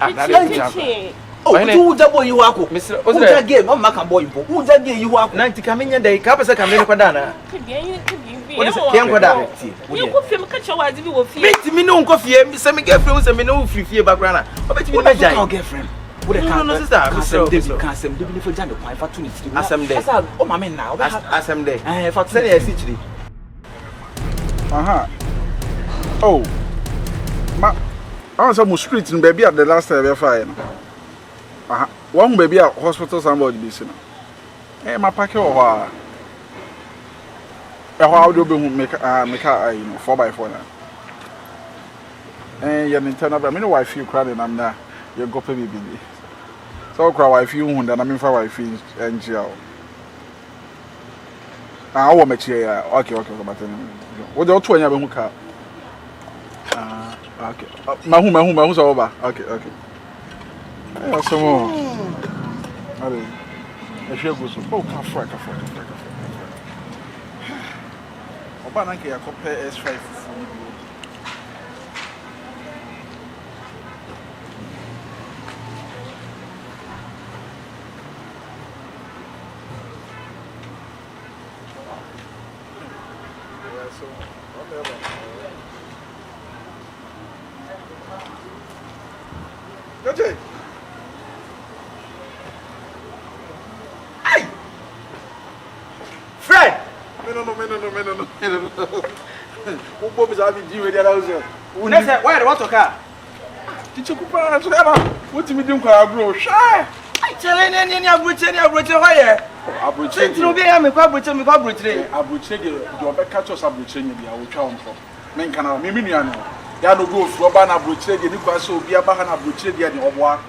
oh, who the boy you are? Mr. Who's that game? I'm not a boy. Who's that game you are? 90 coming in the Capasa Camino Padana. What is it? You could feel catch your wife. You will feel me no coffee, some girlfriends and me no free background. What about your girlfriend? What a can't for Jan, my opportunity. Asem day. Oh, my man now. Asem day. I have a city. Oh. I was on streets in baby at the last time we fire. One baby at hospital somebody listening. Eh, my packet or how do you make 4x4 now? Eh, you're internal, but I mean, wife you crying, I'm there. You go pay me. So, cry wife you, and I'm in for wife and jail. I will make you okay, but what the 20 of them car? Okay. Mahuma, over. Okay. Yeah, some more. I shall go so. Oh, Kafra. Obananke, I compare S5. Okay. Hey! Fred! No. Who Bob's having to do with the house? Where what car? Did you go what do you do? Bro, shy. I tell any abuche why? Abuche no be am abuche me abuche you catch us abuche ni dia wo twa on for. Men kana me nuano. Ya no go fro ba na abuche de ni kwa so obi aba na abuche de ni oboa.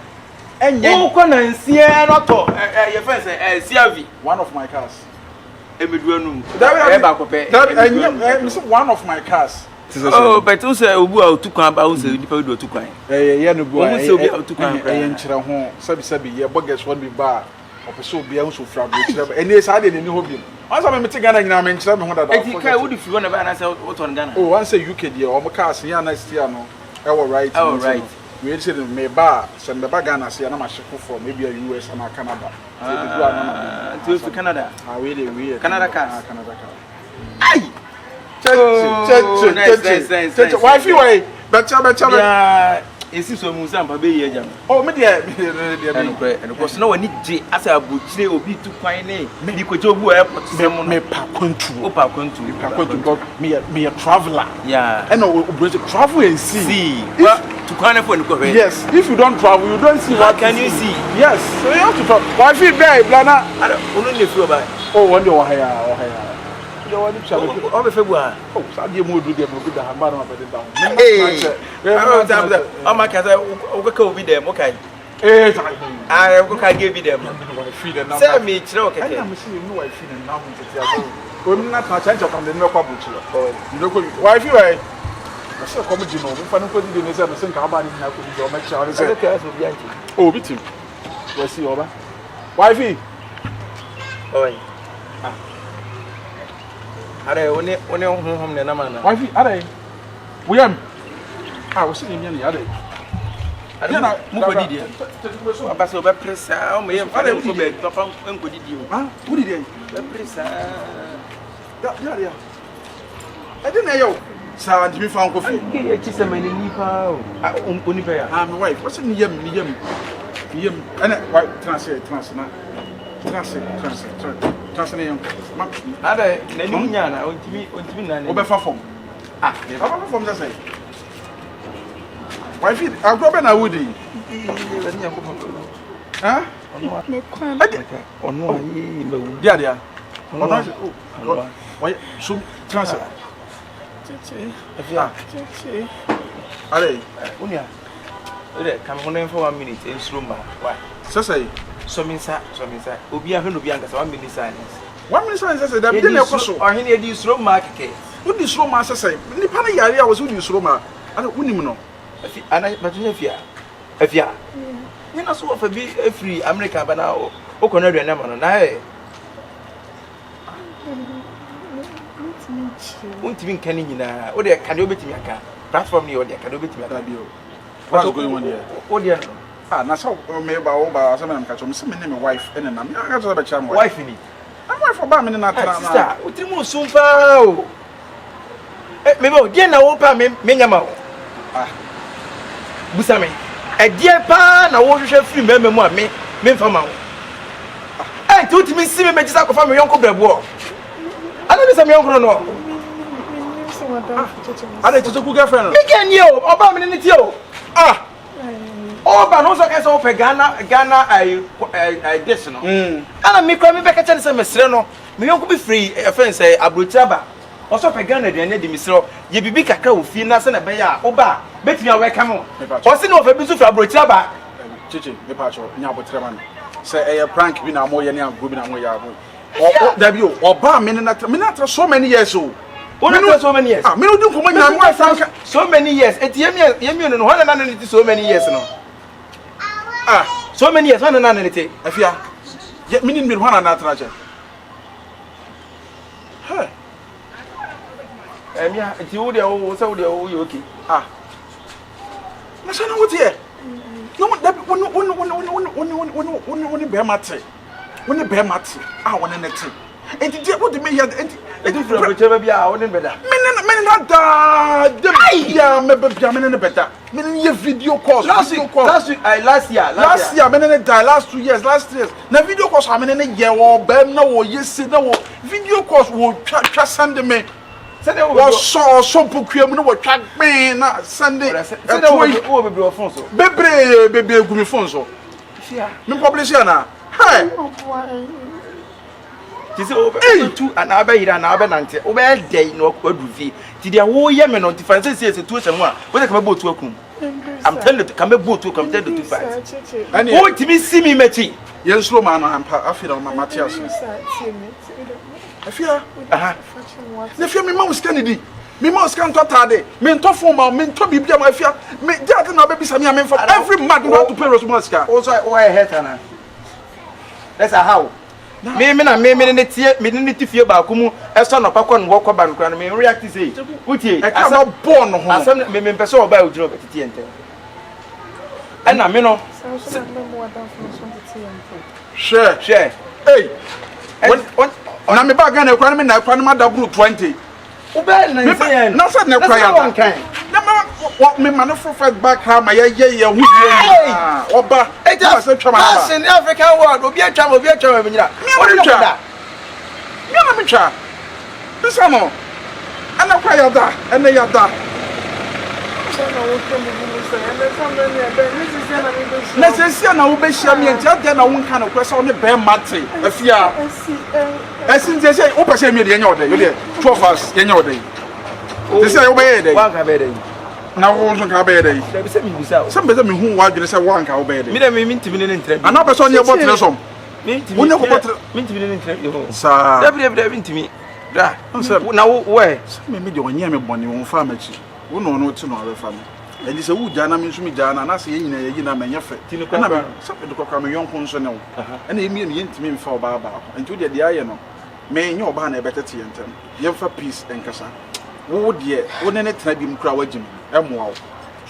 Enye. Wo ko na nsie no to your friend say CRV. One of my cars. Emeduanum. One of my cars. Oh, but you say obu a otukwan ba you say nipa do otukwan. Ye no bu a. You say obi otukwan. Ye nkyere ho, sabi ye bogus one be ba. Opeso obi a so fra bro kyere ba. Ene sa de ni hobi. Once I meet Ghana nyina me nkyere me ho dada. Eti kai wo di fi wona ba na say what on Ghana. Oh, once UK dey o mo cars here na steer no. E wo right. Oh, right. We say me ba send the bag Ghana say na ma sheko from maybe US and Canada. To Canada. We Canada cars. Canada car. Ai. Church. Wifey way. Better. Yeah. Esi so mu sam pa be ye jam. Oh, me there. And because no one need je asa abuchire obi tu kwan ne. Ni ko je obu airport sem me pa kwantu. O pa kwantu. God me a traveler. Yeah. And no travel and see. Well, to kwan for no. Yes. If you don't travel, you don't see what can you see? Yes. So you have to travel. Wifey there, blana. I don't know if you about. Oh, one day wahaya. Oh, February. Oh, Sadia Mood do them with the hammer of the down. Oh, my cat, I'll be them, okay. I will give you them. Send me, okay. I'm seeing no, I feel now. I'm not much change from the no public. Why, if you are a comedy, no, if I don't put it in the same company, I could go make sure. Oh, beat him. Let's see over. Wifey. Oh, are one home na mana wife are we am we see him here are na mu ko didi aba so be pressa o me yem fa ko be papa en ko didi o wo didi be pressa ya e dey na yo sa antimi fa nko fi e chi se mani ni pa o ni pa ya my wife what's ni yem ana transfer na transfer young. Ada na ni munya na ontimi na o be fa form me fa form just say wife agrobe na woody me kwan ono ayi me wu dia ono why so transfer cheche ale unia ere kam hono for 1 minute en slumba why say so minsa obi ahwe no bi ankasa 1 minute silence 1 minute silence say that dey na koso ahwe ne di slow mark ke udi slow mark say nipa na yare a wo udi slow mark ana unim no afi ana batunya afia ni na so wa fa bi free America bana o kono aduane na no na e untimi nkani nyina o de kane obetimi aka platform ni odi aka do betimi aka bi o. What's going on here? Odi ah na so me ba so me na catch me say me name wife ene na me aka so be cha mo wife ni am wife ba me na tra na sister utiri mo sumpa o me bo die na wo pa me nyama o ah busa me die pa na wo hwehwe free me mu a me mfa ma wo eh ti utimi si me megisa ko fa me yonko brebo ana bi sa me yonko no ana ti so ku girlfriend me ken ye o oba me ni ti o ah Oba no so ka so pe Ghana I this no. Ana mi kwa mi be ka chane se mesre no. Me yonko bi free offense abrochaba. O so pe Ghana de di mesre. Ye bibi kakra wo fi na se na be ya oba betimi a welcome. O se no fa bi so fra abrochaba. Chichi me pa cho nya abotre man. Say prank bi na mo ye ne agro bi na mo ya abo. O da bi o oba me na so many years o. So many years. Ah, me no do ko nya mo so many years. Eti yemi no ho na na so many years no. Ah, so many years, one and it. Afia, yet meaning me one and traje. Hey, yeah, it's you, the old, so the old, okay. Ah, I said, no, what here? No, that one bear matter. When the bear matter, I want an exit. And did what the me had, and it for whichever be our own better. Men not yeah, maybe in the better. Meaning video calls. Last year, men in die last 2 years, last 3 years. Now video calls are in a year or ben no yes, no video calls will send me. Send it was so procure no track me Sunday. Baby, good phone so. Me publish na. Hey. Tisi tu anabe ira na abe nante obe dey no odufi ti dia wo ye me no difference say tu asem a wo dey come boat akum I'm telling you come boat to come tell the two fights wo timi see me mechi yen slow man ampa afira ma Matthias afira aha na afira me ma scan di me ma scan totade me nto phone ma me nto bibia ma afira me jat na baby sami am for every month you have to pay responsibility also why hater na that's how me ne tie me ne tifie ba ko mu eso no pakọ no wo ba no kra no me react say utie asa born ho asem me pese oba ojiro betiti ente ana me no share hey na me ba ga na kra no me na kra no ma double 20 oba na say na say na kra ya na me man for first back how my ye hu oba e just say twa ma in African world obi atwa me nyira me twa this no ana kwa ya da ene ya da na se na wo be hia me ntia de na wo nka na kwa so ne be mate afia esin je say wo pa se me de nya ode yo de 12 hours ye nya ode this say wo be ye de wa ka be de na wo so ka be dey da bi se mi bisa o se be mi hu wa dwene se wo anka wo be dey mi da mi ntimi ne ntra ana be so ne botre so mi ntimi wo ne ko botre mi ntimi ne ntra yo sa da bi ntimi da na wo se me de onye me bone wo fa machi wo no no ti no re fa me eni se wo jana mi nso mi jana na se yina ye yina menye fe na me se de kokra me yonko nso ne wo na emi ne ntimi mfa oba ba enti wo de aye no me nye oba na e betete yentem ye mfa peace enkasa wo de wo ne tena bi mkura wagim emoa wo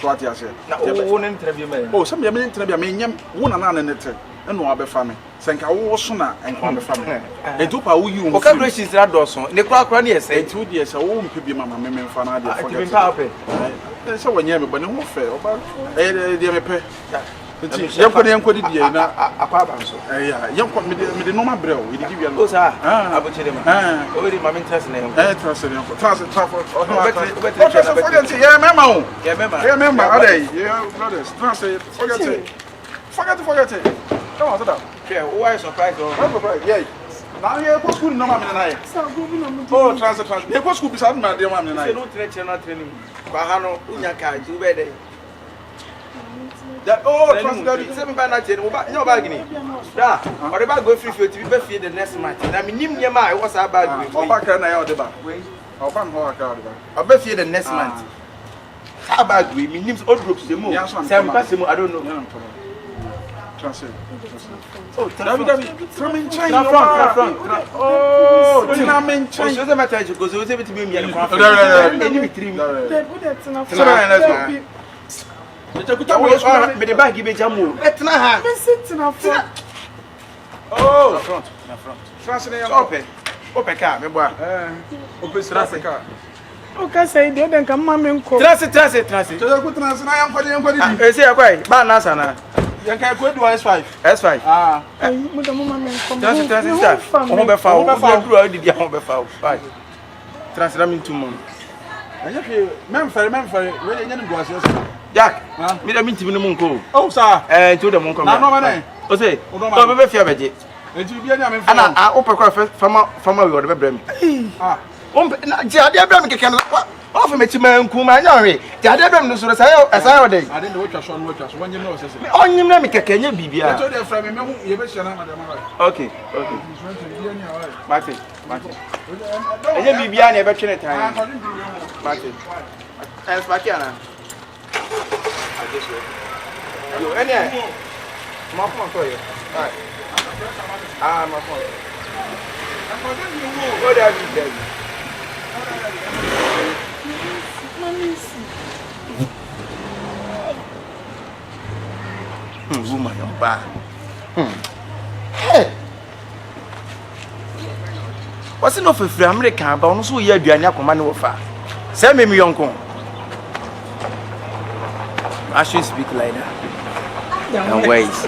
so ati ase na wo ne tena bi me o se me ne tena bi me nyam wo na ne te eno abefa me senka wo so na enko abefa me enti pa wo yi wo ka gracious ra do so ne kura ne yese enti wo de se wo mpe bi mama me mfa na de forget enti mpa pe se wo nyame bone ho fe oba de me pe enti yenko di die na akwa ba so ya yenko me de normal brew we dey give you o sa abochire ma o we dey mama interest na yenko trust na yenko trust forget yeah mema adai yeah brothers trust forget it come on sit down yeah why surprise or surprise yeah now you go school no mama na oh trust you go school beside me dey mama na say no training ba ha no unya ka ju be dey that trust that say me ba na che no ba nya bag ni da or the bag go free to be free the next month na me nim nyema I was a bag we back na ya the bag we oban ho aka the bag I be free the next month bag we me nim old groups dey move say me pass me I don't know Translate. Oh, From in China. Oh, Tinamin China. So the matter is because we say to me and Let's go. Me the bag give me jamu. Etna ha. me sit in front. Oh, front. Translate. Open car, me boy. Open car. O ka say dey den kan ma me nko. Translate. Just go translate na yan Say akwai, ba na sana. Yan kan ko do S5. S5. Ah. Mo da mo ma me nko. Translate. O be fa o. O duro di dia o be fa o. Bye. Translate me to mom. Anya fe, memfere, we dey nyane guase so. Jack, me da minti me no nko. Oh sir. To the monko. Na no ma dey. O say, o be fia beje. Enti bi anya memfere. Ana o pekwa fama we o de be brem. Ah. Ti ade brem keke no. O fa me chi man ku ma nya hwe. Ti ade brem no so say o dey. Ade no watwa so no watwa so wanyem no sese. Onyim na me keke nya bibia. To dey fra me hu ye be hia na madam right. Okay. Mate. Enye bibia na e be twene tan. Mate. Es bakiana. Yo, ene. Ma ko to yo. Right. Ah, ma ko. What are you doing? Woman, you're bad. Hey. What's enough for free American, but also you do an command over. Send me uncle. I should speak like that. And ways.